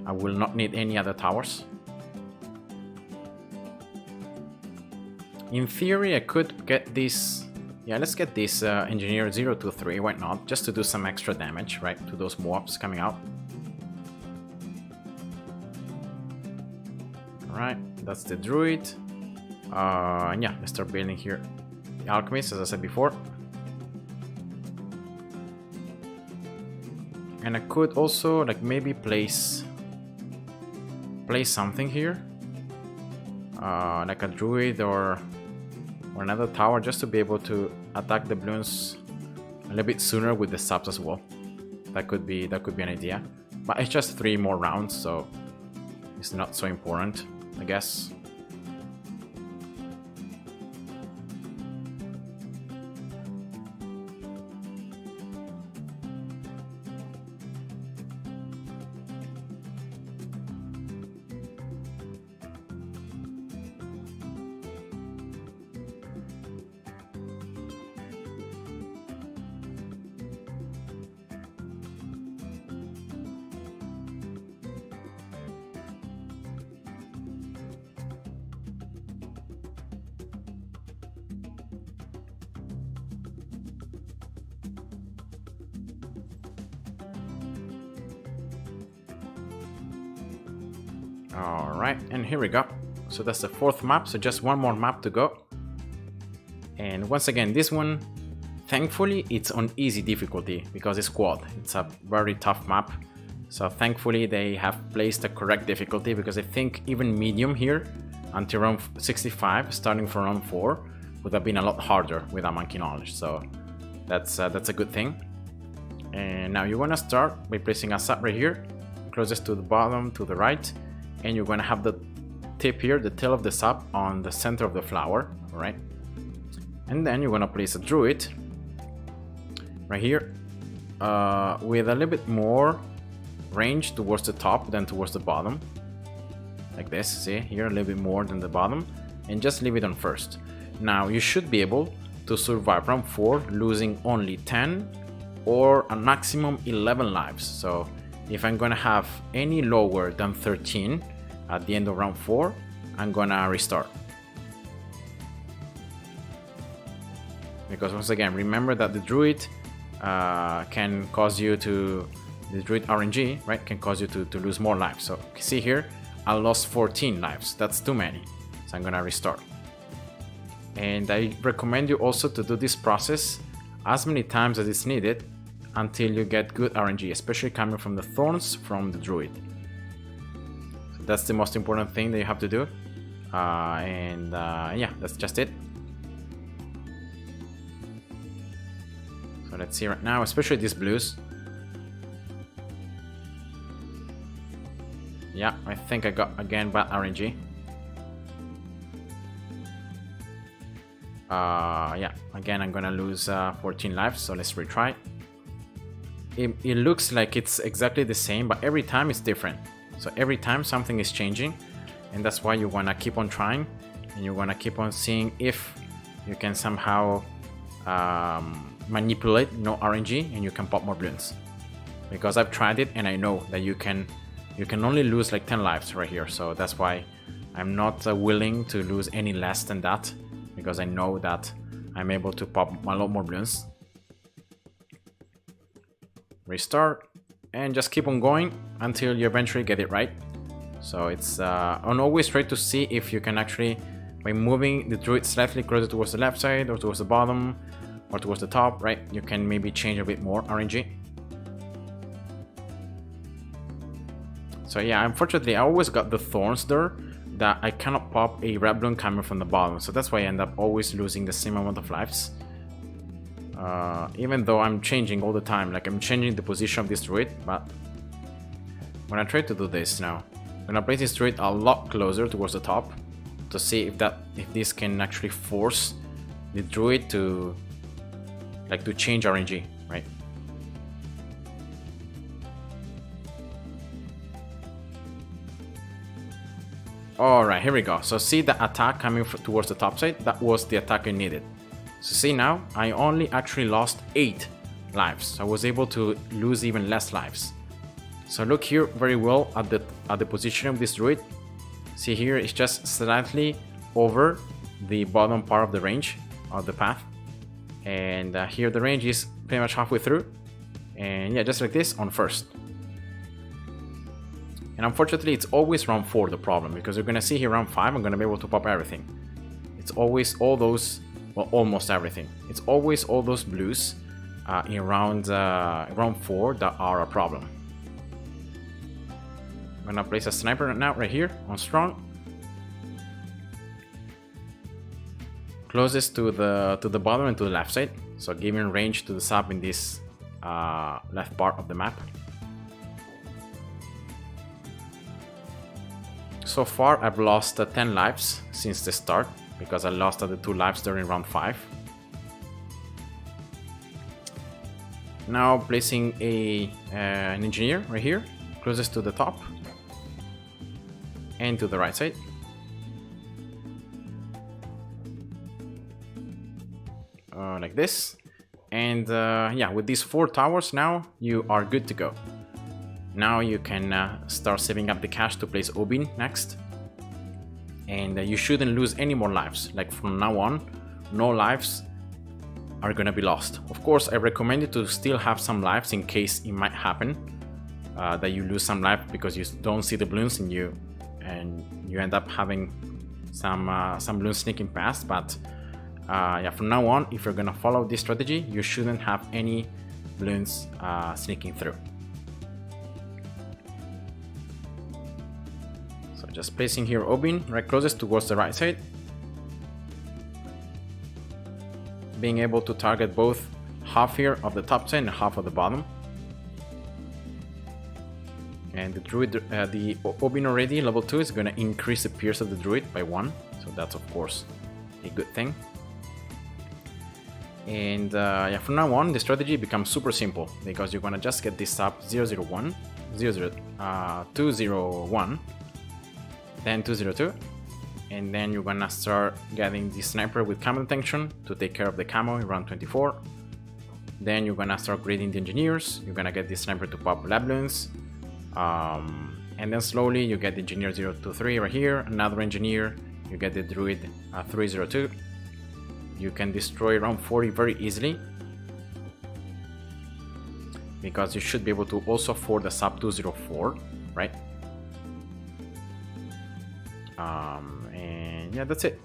I will not need any other towers. In theory I could get this, yeah, let's get this engineer 0-3, why not, just to do some extra damage, right, to those mobs coming out. Alright, that's the druid. And yeah, let's start building here the alchemist, as I said before. And I could also like maybe place something here, like a druid or another tower, just to be able to attack the Bloons a little bit sooner with the subs as well. That could be an idea, but it's just 3 more rounds, so it's not so important, I guess. Alright, and here we go. So that's the 4th map, so just one more map to go. And once again, this one, thankfully, it's on easy difficulty because it's quad. It's a very tough map. So thankfully, they have placed the correct difficulty, because I think even medium here, until round 65, starting from round 4, would have been a lot harder without monkey knowledge. So that's a good thing. And now you want to start by placing a sap right here, closest to the bottom to the right, and you're going to have the tip here, the tail of the sap, on the center of the flower. All right, and then you're going to place a druid right here, with a little bit more range towards the top than towards the bottom, like this. See here, a little bit more than the bottom, and just leave it on first. Now you should be able to survive round 4 losing only 10 or a maximum 11 lives. So if I'm gonna have any lower than 13 at the end of round 4, I'm gonna restart. Because once again, remember that the druid can cause you to, the druid RNG, right, can cause you to lose more lives. So see here, I lost 14 lives. That's too many. So I'm gonna restart. And I recommend you also to do this process as many times as it's needed until you get good RNG, especially coming from the thorns from the druid. So that's the most important thing that you have to do. Yeah, that's just it. So let's see right now, especially these blues. Yeah, I think I got again bad RNG. Yeah, again I'm gonna lose 14 lives, so let's retry. It looks like it's exactly the same, but every time it's different. So every time something is changing, and that's why you wanna keep on trying, and you wanna keep on seeing if you can somehow manipulate no RNG and you can pop more Bloons. Because I've tried it and I know that you can only lose like 10 lives right here, so that's why I'm not willing to lose any less than that, because I know that I'm able to pop a lot more Bloons. Restart, and just keep on going until you eventually get it right. So it's and always try to see if you can actually, by moving the druid slightly closer towards the left side or towards the bottom or towards the top, right, you can maybe change a bit more RNG. So yeah, unfortunately I always got the thorns there that I cannot pop a red bloon coming from the bottom, so that's why I end up always losing the same amount of lives. Even though I'm changing all the time, like I'm changing the position of this druid, but when I try to do this now, I'm gonna place this druid a lot closer towards the top to see if this can actually force the druid to change RNG, right? Alright, here we go. So see the attack coming towards the top side? That was the attack I needed. So see now, I only actually lost 8 lives. I was able to lose even less lives. So look here very well at the position of this druid. See here, it's just slightly over the bottom part of the range of the path. And here the range is pretty much halfway through. And yeah, just like this on first. And unfortunately, it's always round 4 the problem, because you're gonna see here round 5, I'm gonna be able to pop everything. It's always all those, well, almost everything. It's always all those blues in round 4 that are a problem. I'm gonna place a sniper now right here on strong, closest to the bottom and to the left side, so giving range to the sub in this left part of the map. So far I've lost 10 lives since the start, because I lost the 2 lives during round 5. Now placing an engineer right here, closest to the top and to the right side. Like this. And yeah, with these 4 towers now you are good to go. Now you can start saving up the cash to place Obin next. And you shouldn't lose any more lives. Like from now on, no lives are gonna be lost. Of course, I recommend you to still have some lives in case it might happen that you lose some life because you don't see the Bloons and you end up having some Bloons sneaking past. But yeah, from now on, if you're gonna follow this strategy, you shouldn't have any Bloons sneaking through. So just placing here Obin right closest towards the right side, being able to target both half here of the top side and half of the bottom. And the Druid, the Obin already level 2 is going to increase the pierce of the Druid by 1, so that's of course a good thing. And yeah, from now on the strategy becomes super simple, because you're going to just get this sub 001, 201, then 202, and then you're gonna start getting the sniper with camo detection to take care of the camo in round 24. Then you're gonna start grading the engineers, you're gonna get the sniper to pop lab Bloons, and then slowly you get the engineer 023 right here, another engineer, you get the Druid 302. You can destroy round 40 very easily, because you should be able to also afford the sub 204, right? And yeah, that's it.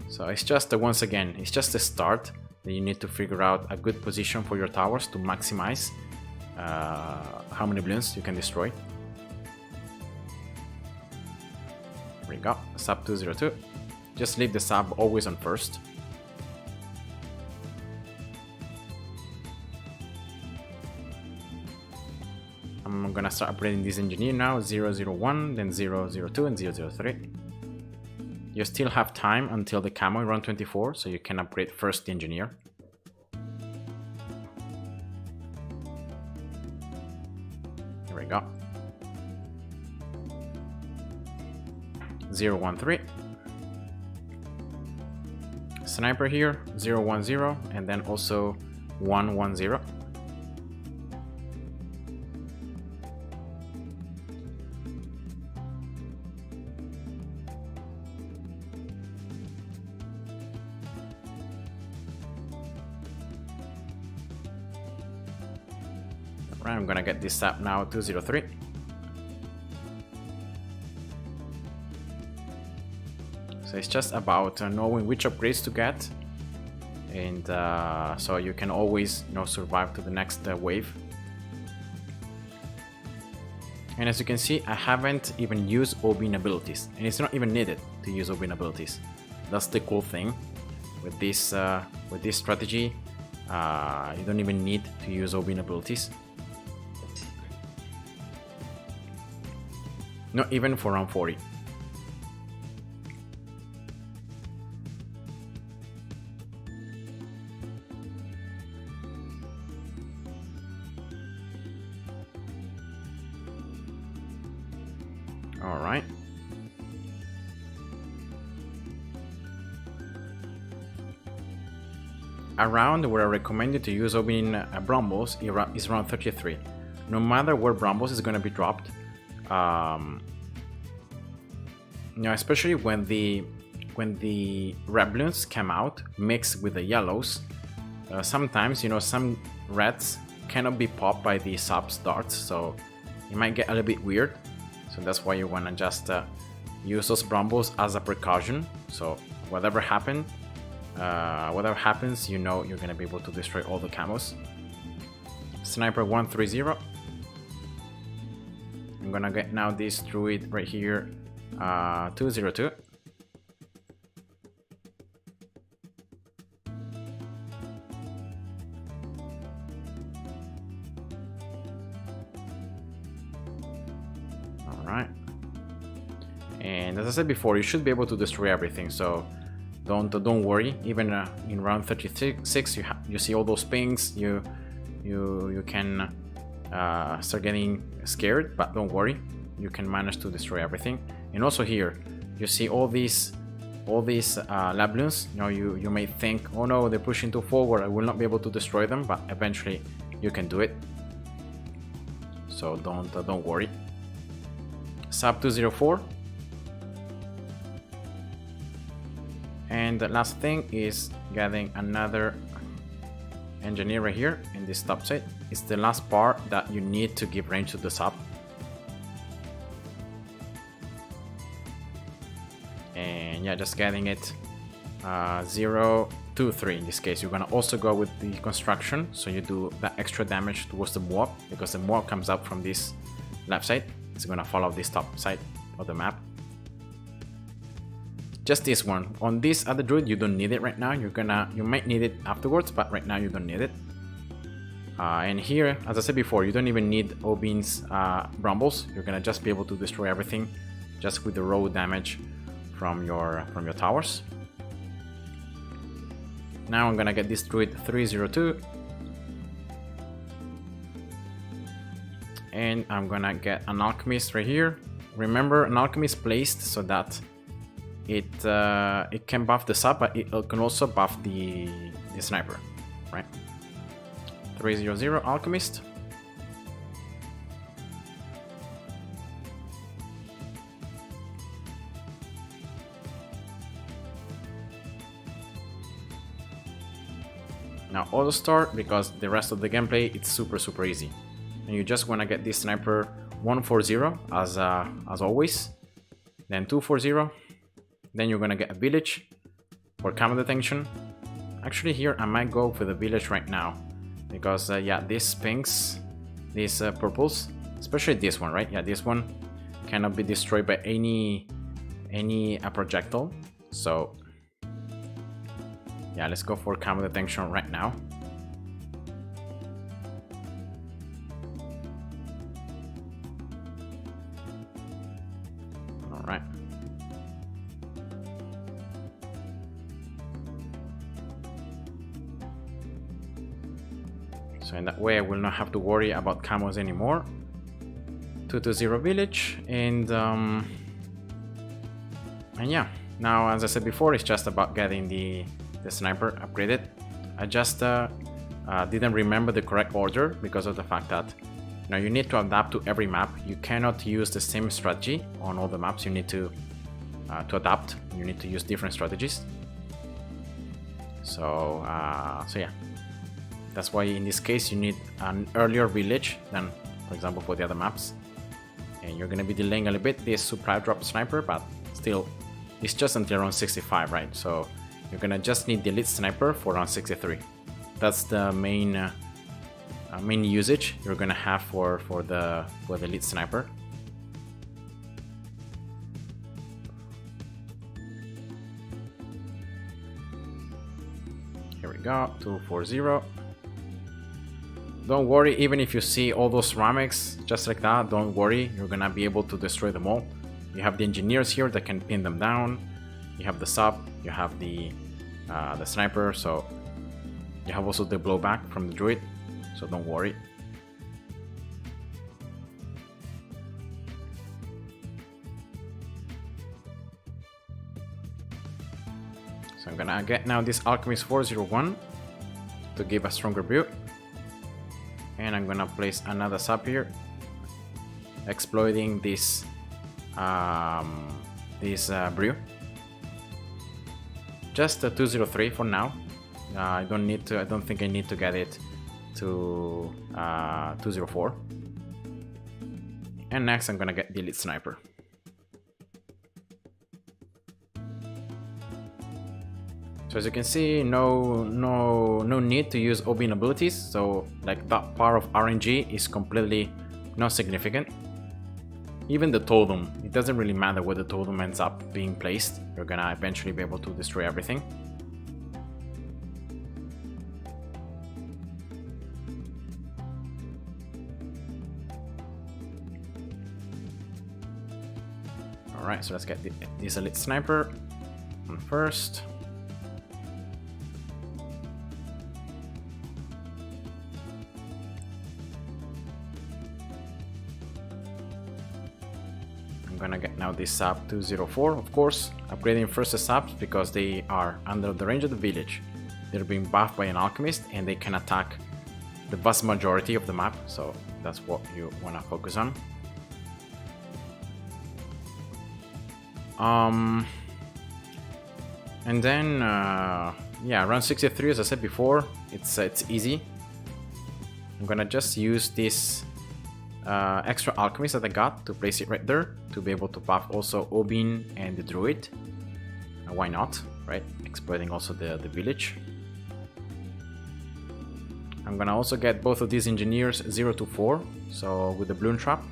So it's just once again, it's just a start that you need to figure out a good position for your towers to maximize how many Bloons you can destroy. There we go, sub 202. Just leave the sub always on first. I'm gonna start upgrading this engineer now, 001, then 002 and 003. You still have time until the camo in round 24, so you can upgrade first the engineer. Here we go. 013. Sniper here, 010, and then also 110. Right, I'm gonna get this up now, 203. So it's just about knowing which upgrades to get, and so you can always, you know, survive to the next wave. And as you can see, I haven't even used Obin abilities, and it's not even needed to use Obin abilities. That's the cool thing with this strategy. You don't even need to use Obin abilities. Not even for round 40. All right. Around where I recommended to use Obin Brambles is around 33. No matter where Brambles is going to be dropped, you know, especially when the red Bloons come out mixed with the yellows, sometimes, you know, some reds cannot be popped by the subs darts, so it might get a little bit weird. So that's why you want to just use those Brambles as a precaution. So whatever happens, you know you're gonna be able to destroy all the camos. Sniper 130. I'm gonna get now this Druid right here, 202. Alright. And as I said before, you should be able to destroy everything, so don't worry. Even in round 36, you see all those pings, you can start getting scared, but don't worry, you can manage to destroy everything. And also here you see all these lab Bloons. You know, you may think, oh no, they're pushing too forward, I will not be able to destroy them, but eventually you can do it, so don't worry. Sub 204. And the last thing is getting another engineer right here in this top side. It's the last part that you need to give range to the sub. And yeah, just getting it 0, 2, 3 in this case. You're gonna also go with the construction, so you do that extra damage towards the mob, because the mob comes up from this left side. It's gonna follow this top side of the map. Just this one. On this other druid, you don't need it right now. You might need it afterwards, but right now you don't need it. And here, as I said before, you don't even need Obin's Brumbles. You're gonna just be able to destroy everything just with the raw damage from your towers. Now I'm gonna get this druid 302. And I'm gonna get an alchemist right here. Remember, an alchemist placed so that it can buff the sub, but it can also buff the sniper, right? 300 alchemist. Now auto start, because the rest of the gameplay it's super easy, and you just want to get this sniper 140 as always, then 240, then you're gonna get a village for camo detection. Actually here I might go for the village right now, because yeah, these pinks, these purples, especially this one, right? Yeah, this one cannot be destroyed by any projectile, so yeah, let's go for camo detection right now. All right. So in that way, I will not have to worry about camos anymore. 220 village, and yeah. Now, as I said before, it's just about getting the sniper upgraded. I just didn't remember the correct order because of the fact that now you need to adapt to every map. You cannot use the same strategy on all the maps. You need to adapt. You need to use different strategies. So yeah, that's why in this case you need an earlier village than, for example, for the other maps. And you're gonna be delaying a little bit this supply drop sniper, but still, it's just until around 65, right? So you're gonna just need the elite sniper for around 63. That's the main main usage you're gonna have for the elite sniper. Here we go, 240. Don't worry, even if you see all those ceramics just like that, don't worry, you're gonna be able to destroy them all. You have the engineers here that can pin them down. You have the sub, you have the sniper, so you have also the blowback from the druid, so don't worry. So I'm gonna get now this alchemist 401 to give a stronger build, and I'm gonna place another sub here, exploiting this brew. Just a 203 for now. I don't think I need to get it to 204. And next I'm gonna get the elite sniper. So as you can see, no need to use Obin abilities. So like that part of RNG is completely not significant. Even the totem, it doesn't really matter where the totem ends up being placed. You're gonna eventually be able to destroy everything. Alright, so let's get this elite sniper on first. I'm gonna get now this sub 204, of course, upgrading first the subs because they are under the range of the village. They're being buffed by an alchemist and they can attack the vast majority of the map, so that's what you wanna focus on. And then yeah, around 63, as I said before, it's easy. I'm gonna just use this extra alchemist that I got to place it right there to be able to buff also Obin and the druid. why not, right? Exploiting also the village. I'm gonna also get both of these engineers 0 to 4, so with the Bloon trap,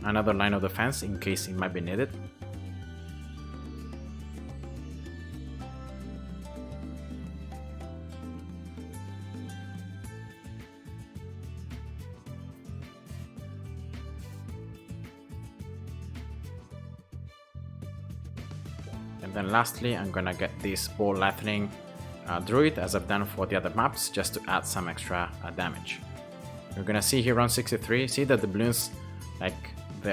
another line of defense in case it might be needed. And then lastly, I'm gonna get this ball lightning Druid, as I've done for the other maps, just to add some extra damage. You're gonna see here around 63, see that the Bloons, like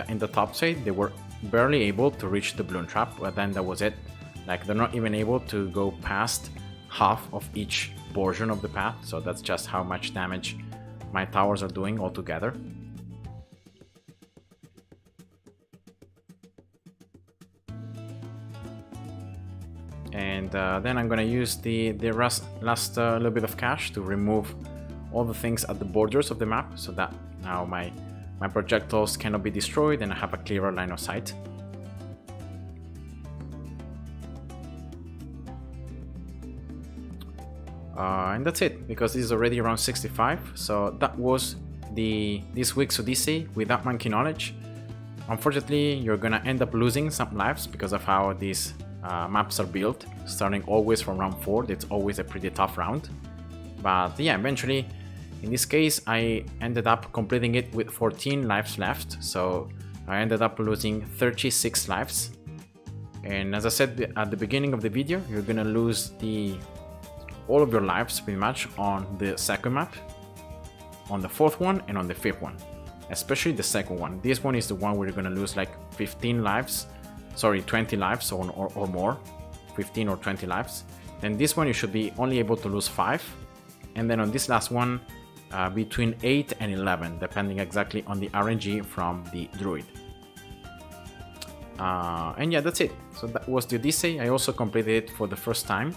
in the top side, they were barely able to reach the Bloon trap, but then that was it. Like they're not even able to go past half of each portion of the path, so that's just how much damage my towers are doing altogether. And then I'm gonna use the last little bit of cash to remove all the things at the borders of the map, so that now my projectiles cannot be destroyed and I have a clearer line of sight. And that's it, because this is already around 65. So that was this week's Odyssey without monkey knowledge. Unfortunately, you're gonna end up losing some lives because of how these maps are built, starting always from round 4. It's always a pretty tough round, but yeah, eventually in this case I ended up completing it with 14 lives left, so I ended up losing 36 lives. And as I said at the beginning of the video, you're gonna lose all of your lives pretty much on the second map, on the fourth one, and on the fifth one, especially the second one. This one is the one where you're gonna lose like 15 lives, sorry, 20 lives or more, 15 or 20 lives. And this one you should be only able to lose 5, and then on this last one between 8 and 11, depending exactly on the RNG from the Druid. And yeah, that's it. So that was the Odyssey. I also completed it for the first time,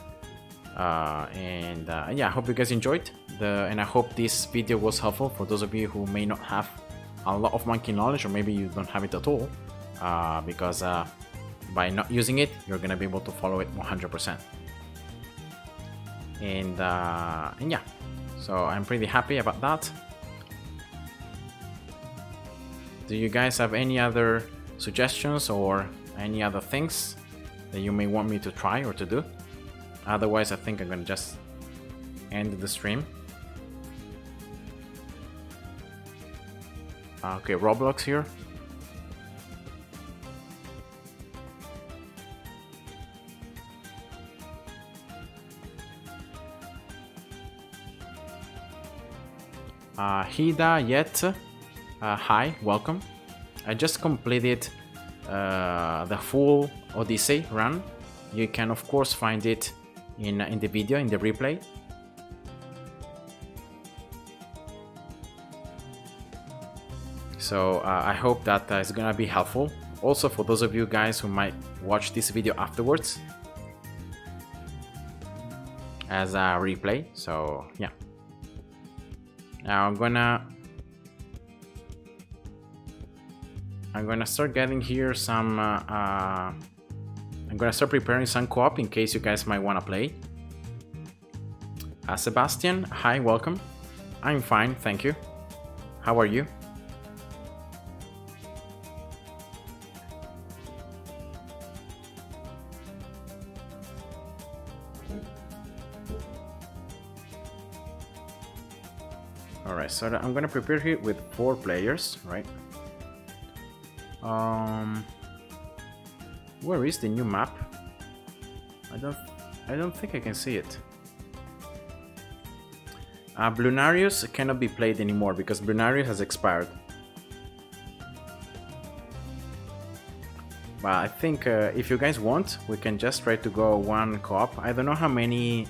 and yeah, I hope you guys enjoyed and I hope this video was helpful for those of you who may not have a lot of monkey knowledge, or maybe you don't have it at all, because by not using it, you're gonna be able to follow it 100%. And yeah, so I'm pretty happy about that. Do you guys have any other suggestions or any other things that you may want me to try or to do? Otherwise, I think I'm gonna just end the stream. Okay, Roblox here. Hida Yet, hi, welcome. I just completed the full Odyssey run. You can of course find it in the video, in the replay. So I hope that is gonna be helpful. Also for those of you guys who might watch this video afterwards as a replay. So yeah. Now I'm gonna start getting here some I'm gonna start preparing some co-op in case you guys might want to play. Sebastian, hi, welcome. I'm fine, thank you. How are you? Alright, so I'm gonna prepare here with 4 players, right? Where is the new map? I don't think I can see it. Bloonarius cannot be played anymore because Bloonarius has expired. But I think if you guys want, we can just try to go one co-op. I don't know how many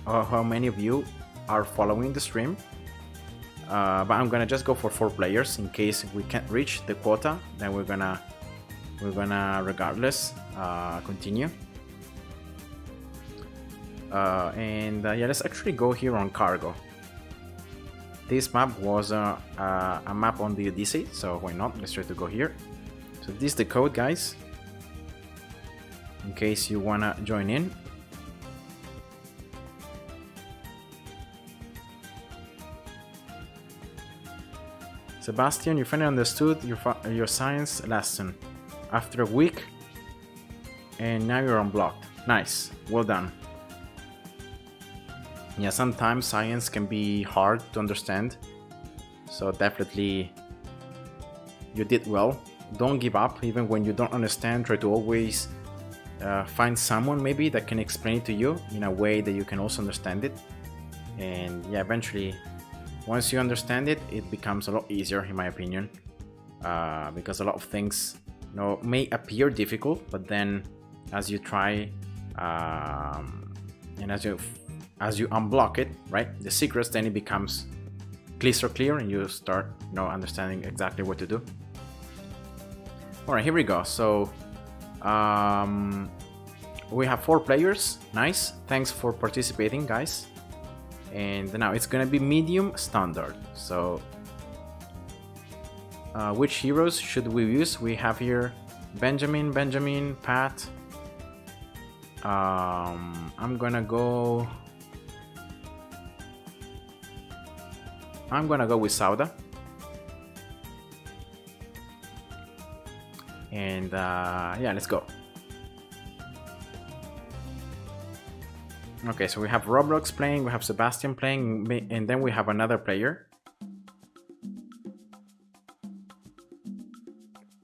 of you are following the stream. But I'm gonna just go for 4 players in case we can't reach the quota. Then we're gonna regardless continue. And yeah, let's actually go here on cargo. This map was a map on the Odyssey, so why not? Let's try to go here. So this is the code, guys. in case you wanna join in. Sebastian, you finally understood your science lesson after a week, and now you're unblocked. Nice, well done. Yeah, sometimes science can be hard to understand, so definitely you did well. Don't give up, even when you don't understand. Try to always find someone maybe that can explain it to you in a way that you can also understand it. And yeah, eventually, once you understand it, it becomes a lot easier, in my opinion, because a lot of things, you know, may appear difficult, but then as you try and as you unblock it, right, the secrets, then it becomes crystal clear, and you start, you know, understanding exactly what to do. All right, here we go. So we have 4 players. Nice. Thanks for participating, guys. And now it's gonna be medium standard. So which heroes should we use? We have here Benjamin, Pat. I'm gonna go with Sauda. And yeah, let's go. Okay, so we have Roblox playing, we have Sebastian playing, and then we have another player.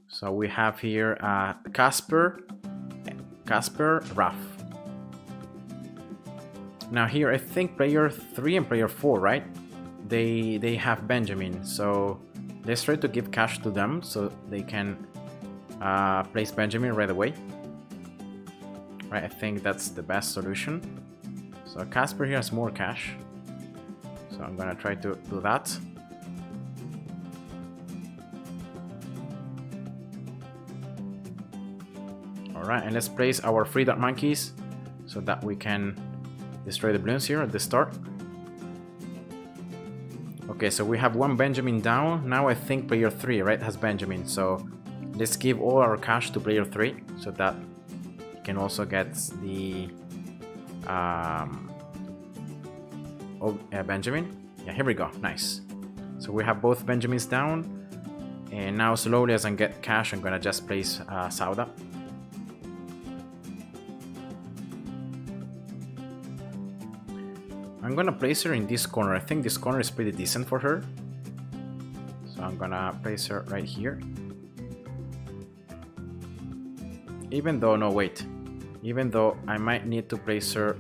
So we have here Casper, Raph. Now here, I think player 3 and player 4, right? They have Benjamin, so let's try to give cash to them so they can place Benjamin right away. Right, I think that's the best solution. So Casper here has more cash, so I'm gonna try to do that. Alright, and let's place our 3 dark monkeys so that we can destroy the Bloons here at the start. Okay, so we have 1 Benjamin down. Now I think player 3, right, has Benjamin, so let's give all our cash to player 3 so that he can also get the Benjamin. Yeah, here we go. Nice. So we have both Benjamins down, and now slowly as I get cash, I'm gonna just place Sauda. I'm gonna place her in this corner. I think this corner is pretty decent for her, so I'm gonna place her right here. Even though, no, wait. Even though I might need to place her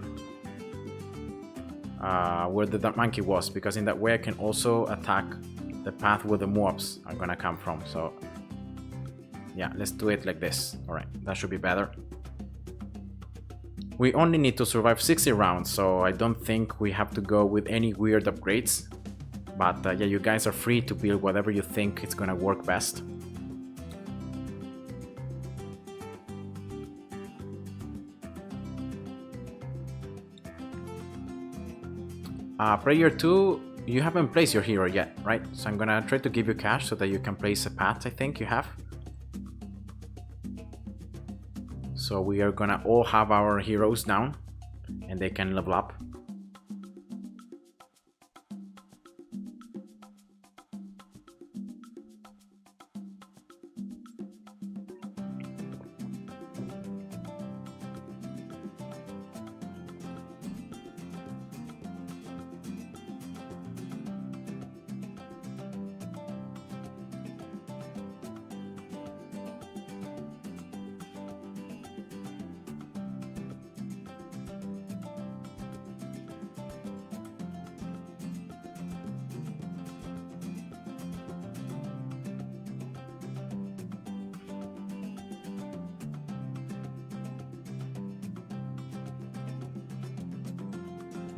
where the dark monkey was, because in that way I can also attack the path where the mobs are gonna come from. So yeah, let's do it like this. All right, that should be better. We only need to survive 60 rounds, so I don't think we have to go with any weird upgrades. But yeah, you guys are free to build whatever you think is gonna work best. Player 2, you haven't placed your hero yet, right? So I'm gonna try to give you cash so that you can place a Pat, I think you have. So we are gonna all have our heroes down and they can level up.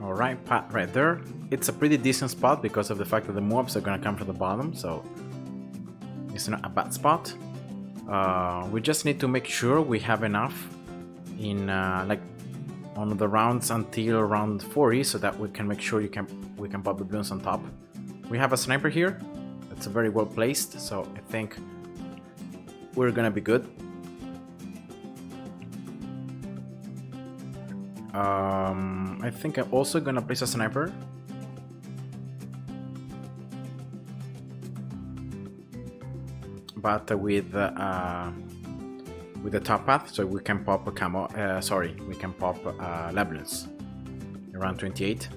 Alright, Pat right there. It's a pretty decent spot because of the fact that the mobs are gonna come from the bottom, so it's not a bad spot. We just need to make sure we have enough in like on the rounds until round 40 so that we can make sure we can pop the Bloons on top. We have a sniper here. That's very well placed, so I think we're gonna be good. I think I'm also gonna place a sniper. But with the top path, so we can pop a camo. We can pop Bloons around 28.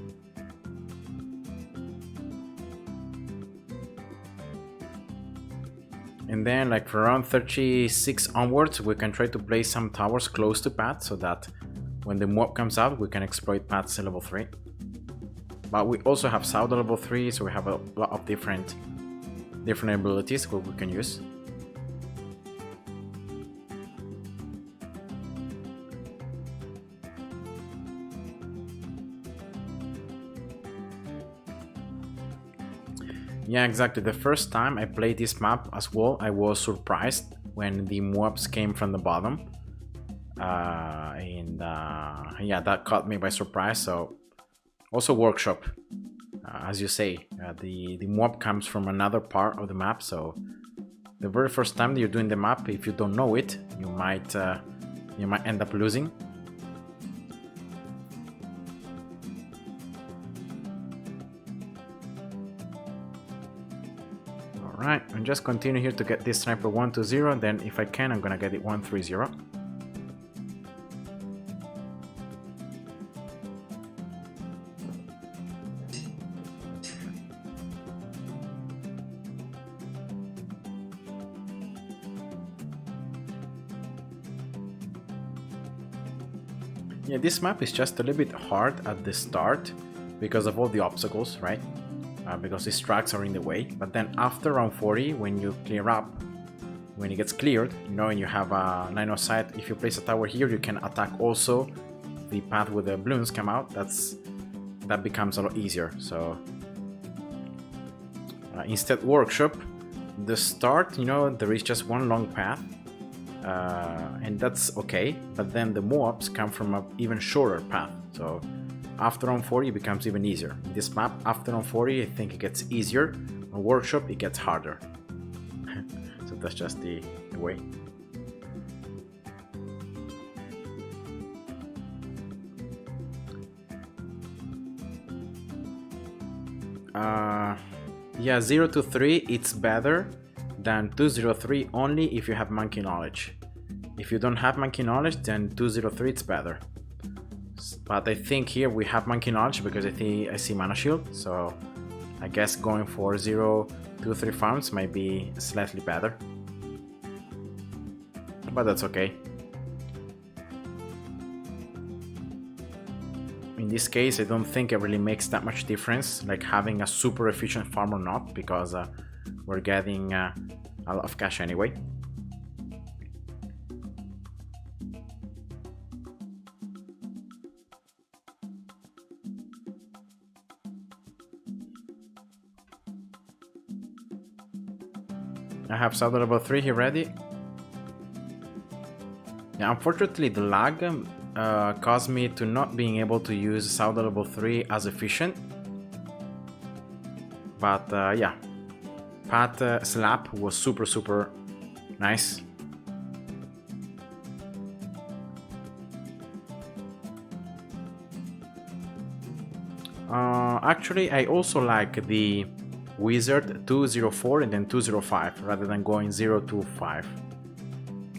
And then, like for around 36 onwards, we can try to place some towers close to path so that when the mob comes out, we can exploit paths level 3. But we also have South level 3, so we have a lot of different abilities what we can use. Yeah, exactly. The first time I played this map as well, I was surprised when the mobs came from the bottom. Yeah, that caught me by surprise. So also workshop, as you say, the mob comes from another part of the map. So the very first time that you're doing the map, if you don't know it, you might end up losing. Alright, and just continue here to get this sniper 1-0, then if I can, I'm gonna get it 1-3-0. Yeah, this map is just a little bit hard at the start because of all the obstacles, right? Because these tracks are in the way. But then after round 40, when you clear up, when it gets cleared, you know, and you have a line of sight, if you place a tower here, you can attack also the path where the Bloons come out. That becomes a lot easier. So instead workshop, the start, you know, there is just one long path. And that's okay, but then the mobs come from an even shorter path. So after round 40 it becomes even easier. In this map, after round 40, I think it gets easier. On workshop, it gets harder. So that's just the way. Yeah, 0-3, it's better than 2-0-3 only if you have monkey knowledge. If you don't have monkey knowledge, then 2-0-3 it's better. But I think here we have monkey knowledge because I see mana shield, so I guess going for 0-2-3 farms might be slightly better. But that's okay. In this case, I don't think it really makes that much difference, like having a super efficient farm or not, because we're getting a lot of cash anyway. I have Southern level 3 here ready. Yeah, unfortunately the lag caused me to not being able to use Southern level 3 as efficient. But yeah, path slap was super nice. Actually, I also like the Wizard 204 and then 205 rather than going 025,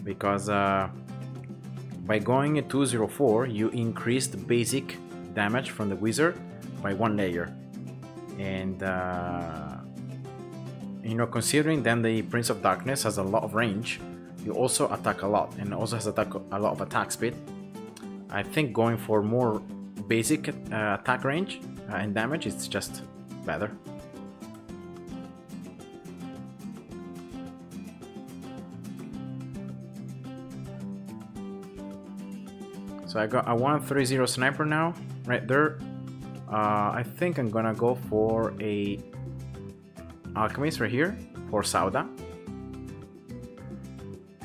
because by going 204 you increase the basic damage from the Wizard by 1 layer, and you know, considering then the Prince of Darkness has a lot of range, you also attack a lot and also has a lot of attack speed. I think going for more basic attack range and damage is just better. So I got a 1-3-0 sniper now, right there. I think I'm gonna go for a alchemist right here for Sauda.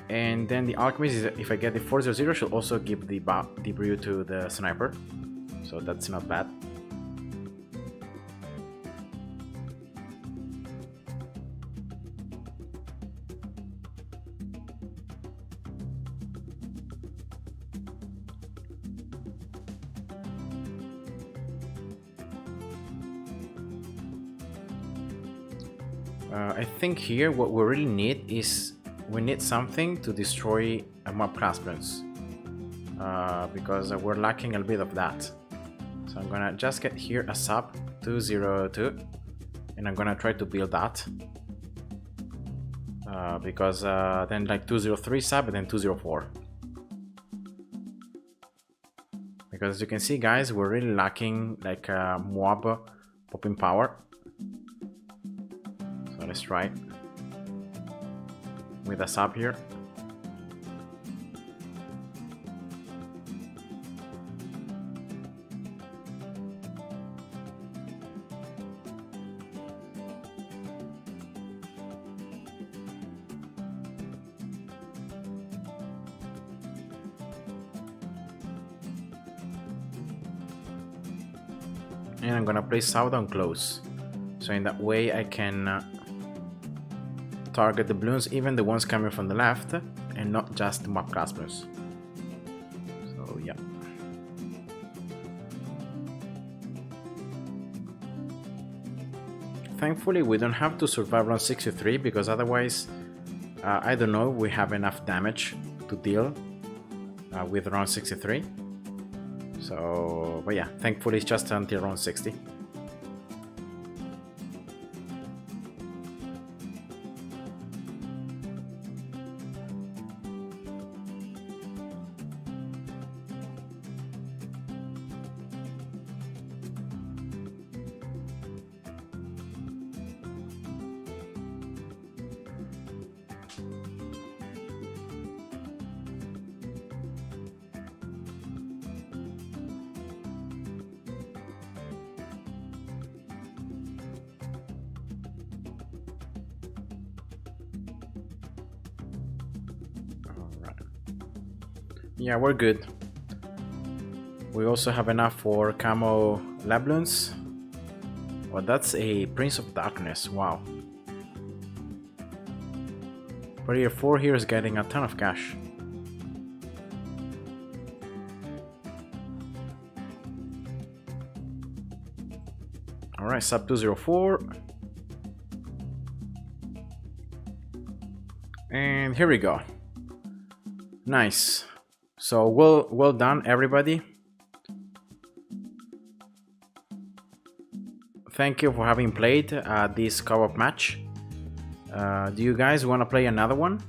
And then the alchemist, is, if I get the 4-0-0, should also give the brew to the sniper. So that's not bad. I think here what we really need is we need something to destroy mob class Bloons, because we're lacking a bit of that. So I'm gonna just get here a sub 202 and I'm gonna try to build that, because then like 203 sub and then 204, because as you can see guys, we're really lacking like mob popping power. So let's try it with a sub here. And I'm gonna place South on close, so in that way I can target the Bloons, even the ones coming from the left, and not just the mob class Bloons. So yeah. Thankfully we don't have to survive round 63, because otherwise I don't know if we have enough damage to deal with round 63. So, but yeah, thankfully it's just until round 60. Yeah, we're good. We also have enough for camo Bloons. Well, that's a Prince of Darkness, wow. Player 4 here is getting a ton of cash. Alright, sub 204. And here we go. Nice. So well done everybody. Thank you for having played this co-op match. Do you guys want to play another one?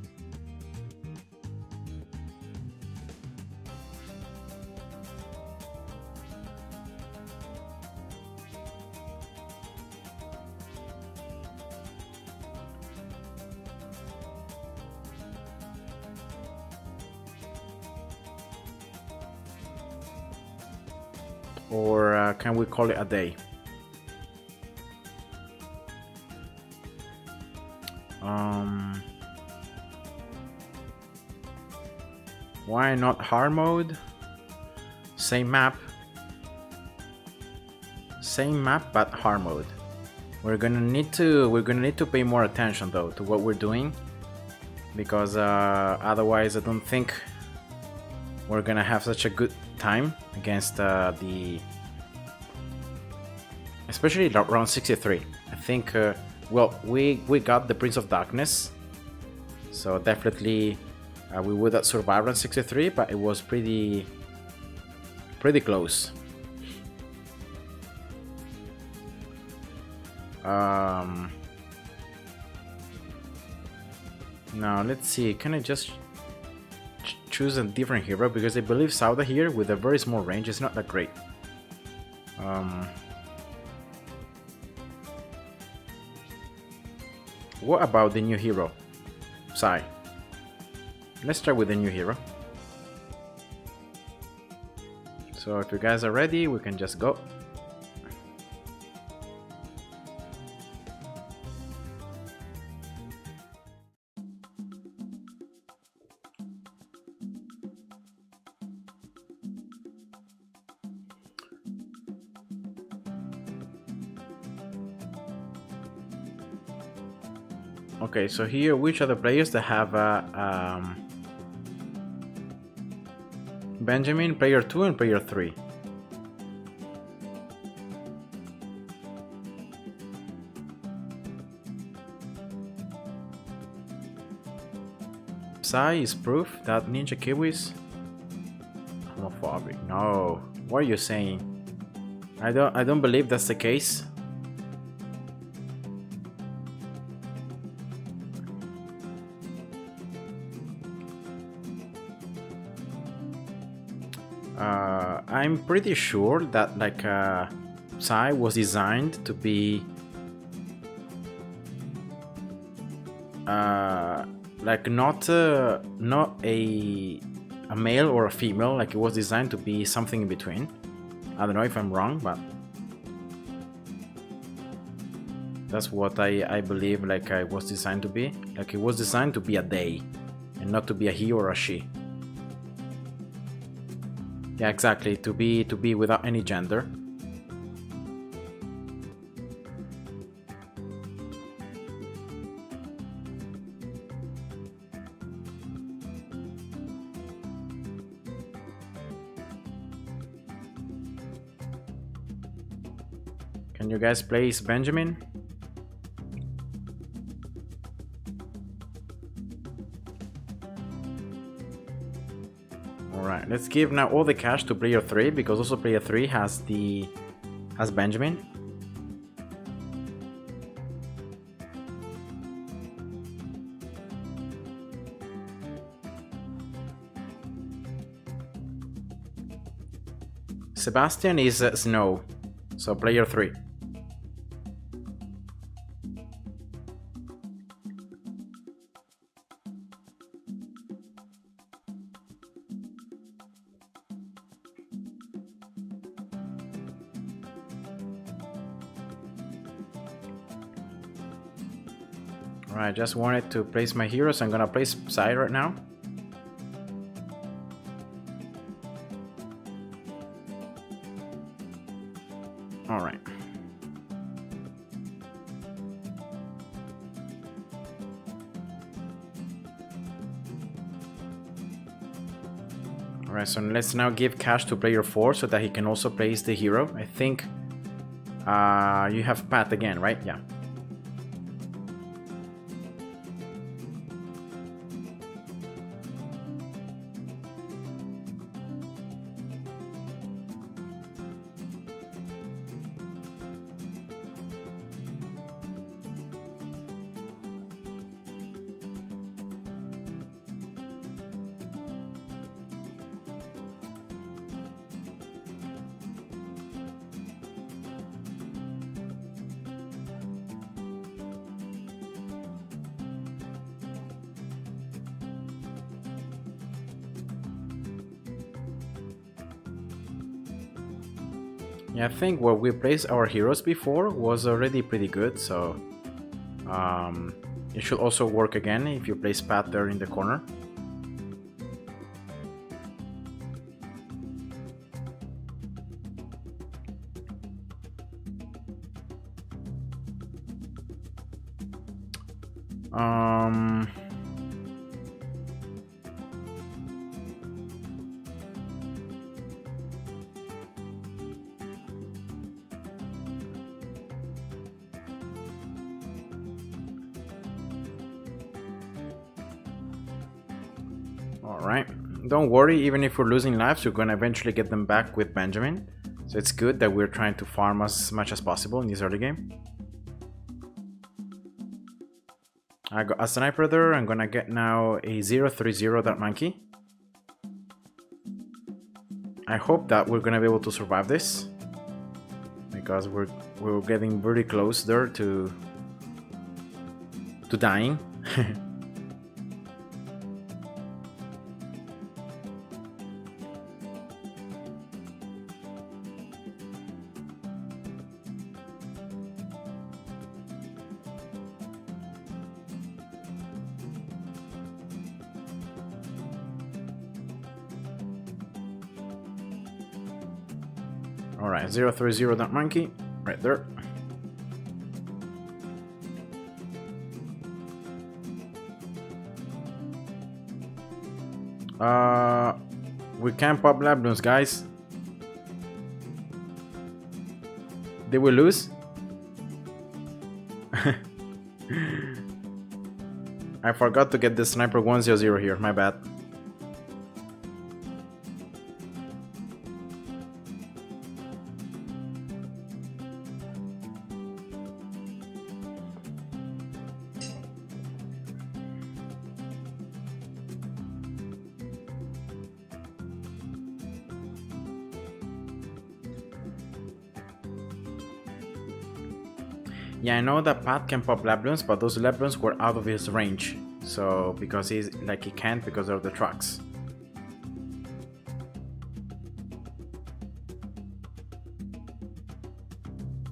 Or can we call it a day? Why not hard mode? Same map but hard mode. We're gonna need to pay more attention though to what we're doing, because otherwise I don't think we're gonna have such a good time against especially round 63. I think well, we got the Prince of Darkness, so definitely we would have survived round 63, but it was pretty close. Now let's see, can I just choose a different hero, because I believe Sauda here with a very small range is not that great. What about the new hero? Sai. Let's start with the new hero. So if you guys are ready, we can just go. Okay, so here, which are the players that have Benjamin, player 2 and player 3. Psy is proof that Ninja Kiwi's homophobic. No, what are you saying? I don't believe that's the case. I'm pretty sure that like Psy was designed to be like not a male or a female. Like it was designed to be something in between. I don't know if I'm wrong, but that's what I believe. Like I was designed to be. Like it was designed to be a they, and not to be a he or a she. Yeah, exactly. To be without any gender. Can you guys place Benjamin? Alright, let's give now all the cash to player 3 because also player 3 has Benjamin. Sebastian is Snow, so player 3. Alright, just wanted to place my heroes. I'm gonna place Psy right now. Alright. Alright, so let's now give cash to player 4 so that he can also place the hero. I think you have Pat again, right? Yeah. Yeah, I think where we placed our heroes before was already pretty good, so it should also work again if you place Pat there in the corner. Alright, don't worry, even if we're losing lives, we're gonna eventually get them back with Benjamin. So it's good that we're trying to farm as much as possible in this early game. I got a sniper there. I'm gonna get now a 0-3-0 that monkey. I hope that we're gonna be able to survive this, because we're getting very close there to dying. Alright, 0-3-0 that monkey, right there. We can't pop Bloons, guys. Did we lose? I forgot to get the sniper 100 here, my bad. Yeah, I know that Pat can pop Bloons, but those Bloons were out of his range. So, because he can't because of the trucks.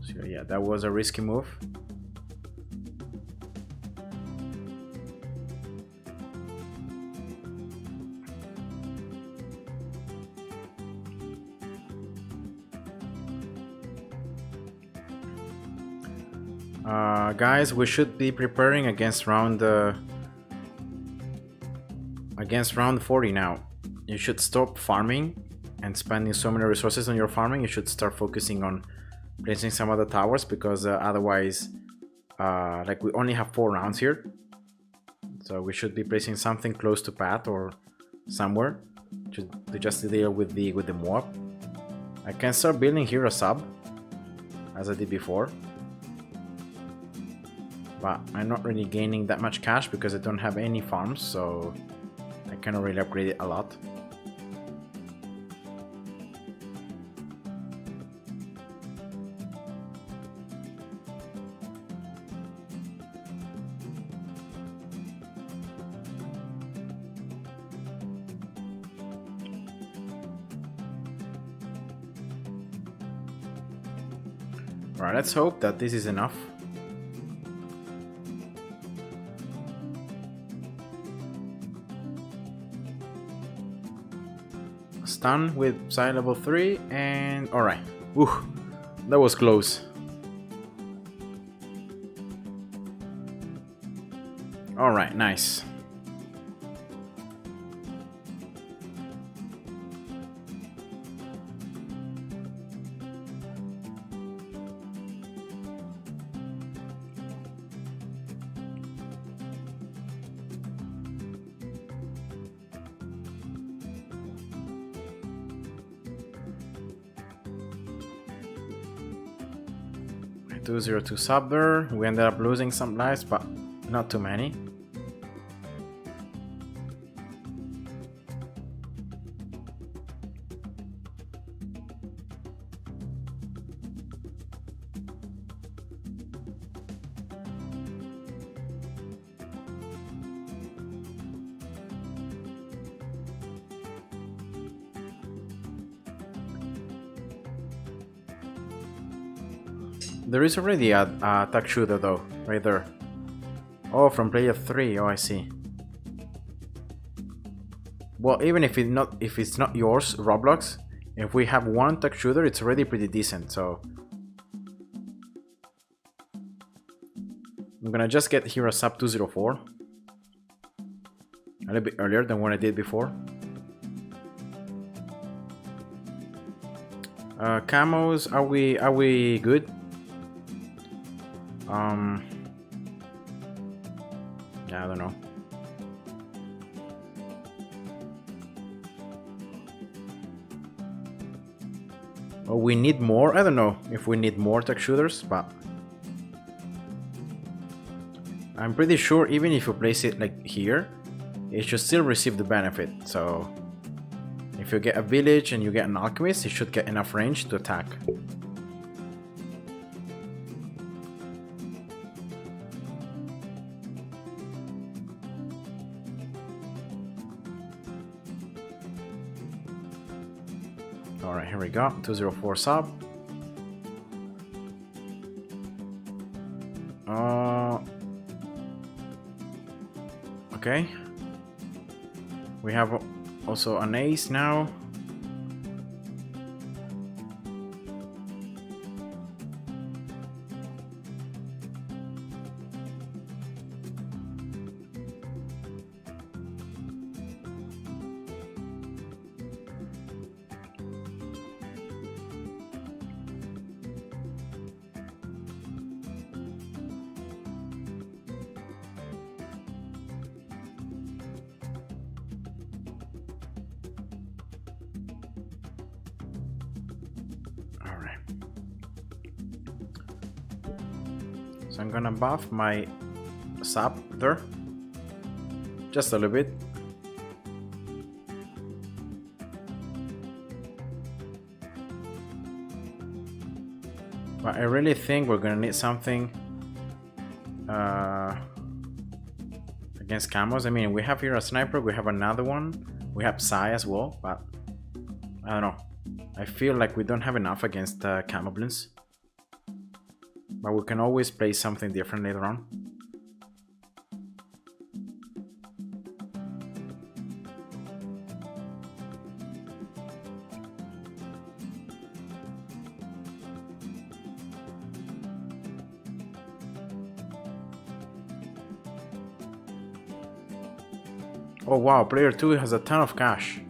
So yeah, that was a risky move. Guys, we should be preparing against round 40 now. You should stop farming and spending so many resources on your farming. You should start focusing on placing some other towers, because otherwise, like, we only have 4 rounds here, so we should be placing something close to Pat or somewhere to just deal with the mob. I can start building here a sub, as I did before. But I'm not really gaining that much cash because I don't have any farms, so I cannot really upgrade it a lot. Alright, let's hope that this is enough. Stun with side level 3 and alright. Ooh, that was close. Alright, nice. .202 sub there. We ended up losing some lives, but not too many. There is already a attack shooter though, right there. Oh, from player 3. Oh, I see. Well, even if it's not yours, Roblox, if we have one attack shooter, it's already pretty decent. So I'm gonna just get here a sub 204, a little bit earlier than what I did before. Camos, are we good? Yeah, I don't know. Oh, we need more? I don't know if we need more tech shooters, but I'm pretty sure even if you place it like here, it should still receive the benefit. So if you get a village and you get an alchemist, it should get enough range to attack. Alright, here we go. 204 sub. Okay. We have also an ace now. So I'm gonna buff my sap there. Just a little bit. But I really think we're gonna need something against camos. I mean, we have here a sniper, we have another one, we have Psy as well, but I don't know. I feel like we don't have enough against camo Bloons. But we can always play something different later on. Oh wow, player 2 has a ton of cash.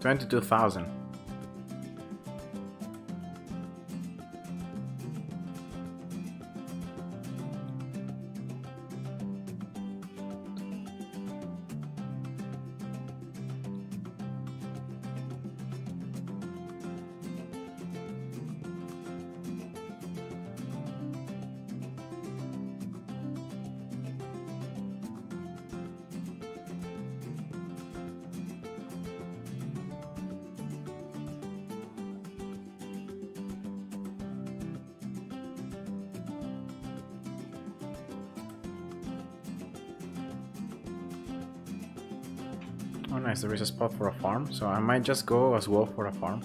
22,000. Oh nice, there is a spot for a farm, so I might just go as well for a farm.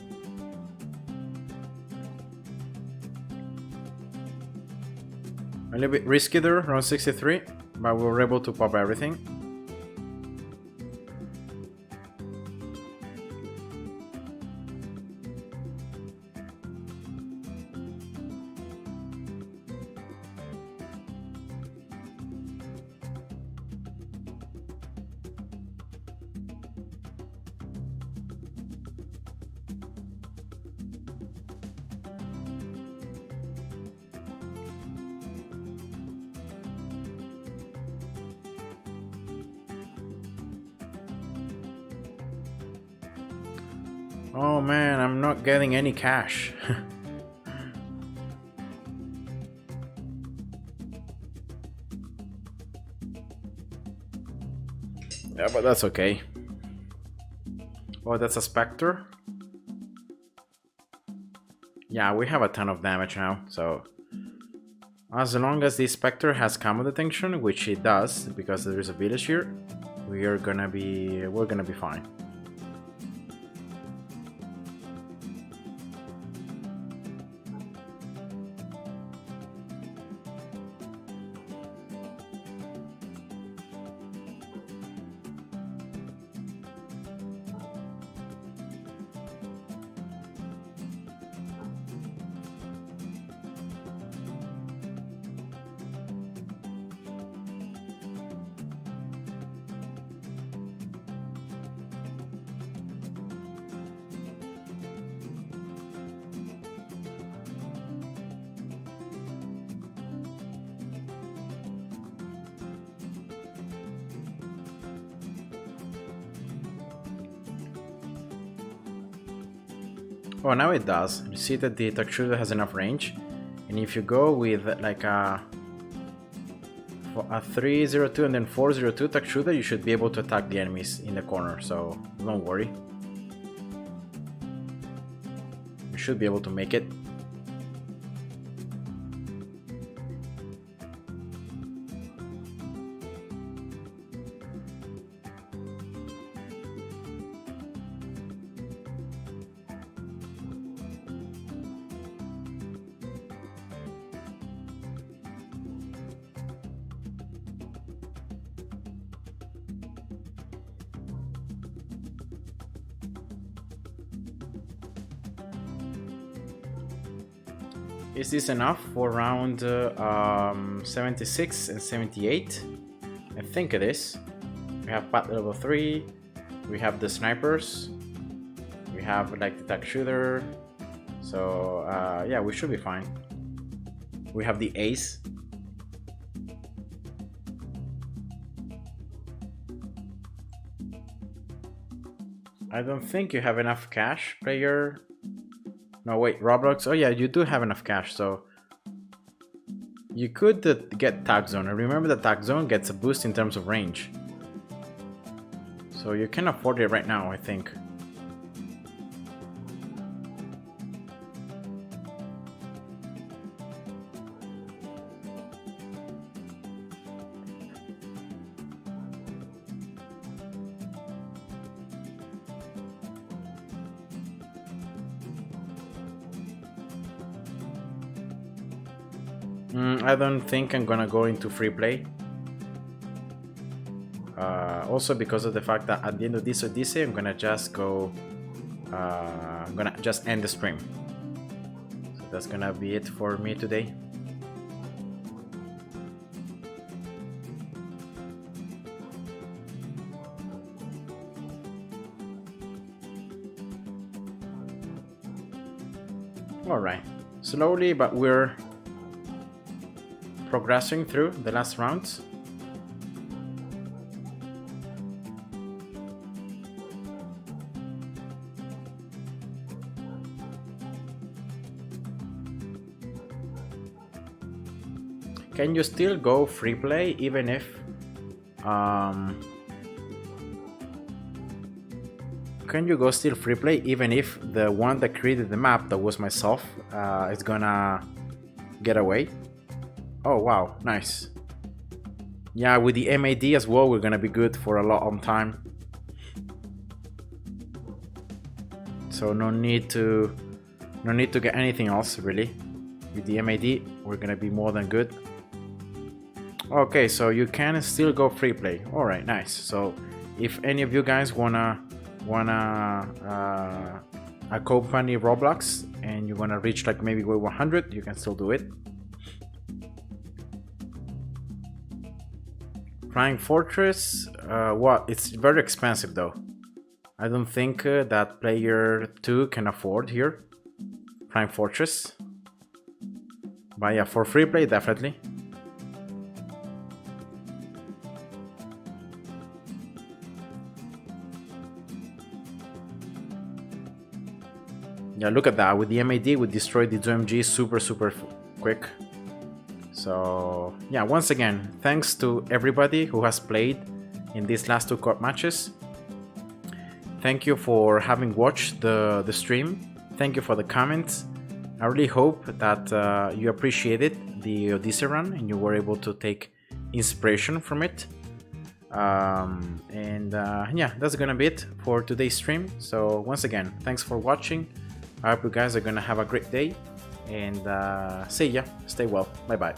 A little bit risky there, around 63, but we were able to pop everything. Oh man, I'm not getting any cash. Yeah, but that's okay. Oh, that's a Spectre. Yeah, we have a ton of damage now, so as long as the Spectre has camo detection, which it does, because there is a village here, we're gonna be fine. Oh, now it does. You see that the attack shooter has enough range, and if you go with like a 302 and then 402 attack shooter, you should be able to attack the enemies in the corner, so don't worry. You should be able to make it. Is this enough for round 76 and 78? I think it is. We have pat level 3, we have the snipers, we have like the attack shooter, so yeah, we should be fine. We have the ace. I don't think you have enough cash, player. No, wait, Roblox. Oh yeah, you do have enough cash, so You could get Tag Zone. And remember that Tag Zone gets a boost in terms of range. So you can afford it right now, I think. I don't think I'm gonna go into free play. Also because of the fact that at the end of this Odyssey, I'm gonna just go. I'm gonna just end the stream. So that's gonna be it for me today. All right, slowly but we're progressing through the last rounds. Can you still go free play even if can you go still free play even if the one that created the map, that was myself, is gonna get away? Oh wow, nice. Yeah, with the MAD as well, we're gonna be good for a lot of time. So no need to get anything else really. With the MAD, we're gonna be more than good. Okay, so you can still go free play. All right, nice. So if any of you guys wanna accompany Roblox and you wanna reach like maybe wave 100, you can still do it. Flying Fortress, what? It's very expensive though. I don't think that player 2 can afford here. Flying Fortress. But yeah, for free play, definitely. Yeah, look at that. With the MAD, we destroyed the 2MG super quick. So yeah, once again, thanks to everybody who has played in these last 2 court matches. Thank you for having watched the stream. Thank you for the comments. I really hope that you appreciated the Odyssey run and you were able to take inspiration from it. Yeah, that's gonna be it for today's stream. So once again, thanks for watching. I hope you guys are gonna have a great day, and see ya. Stay well. Bye bye.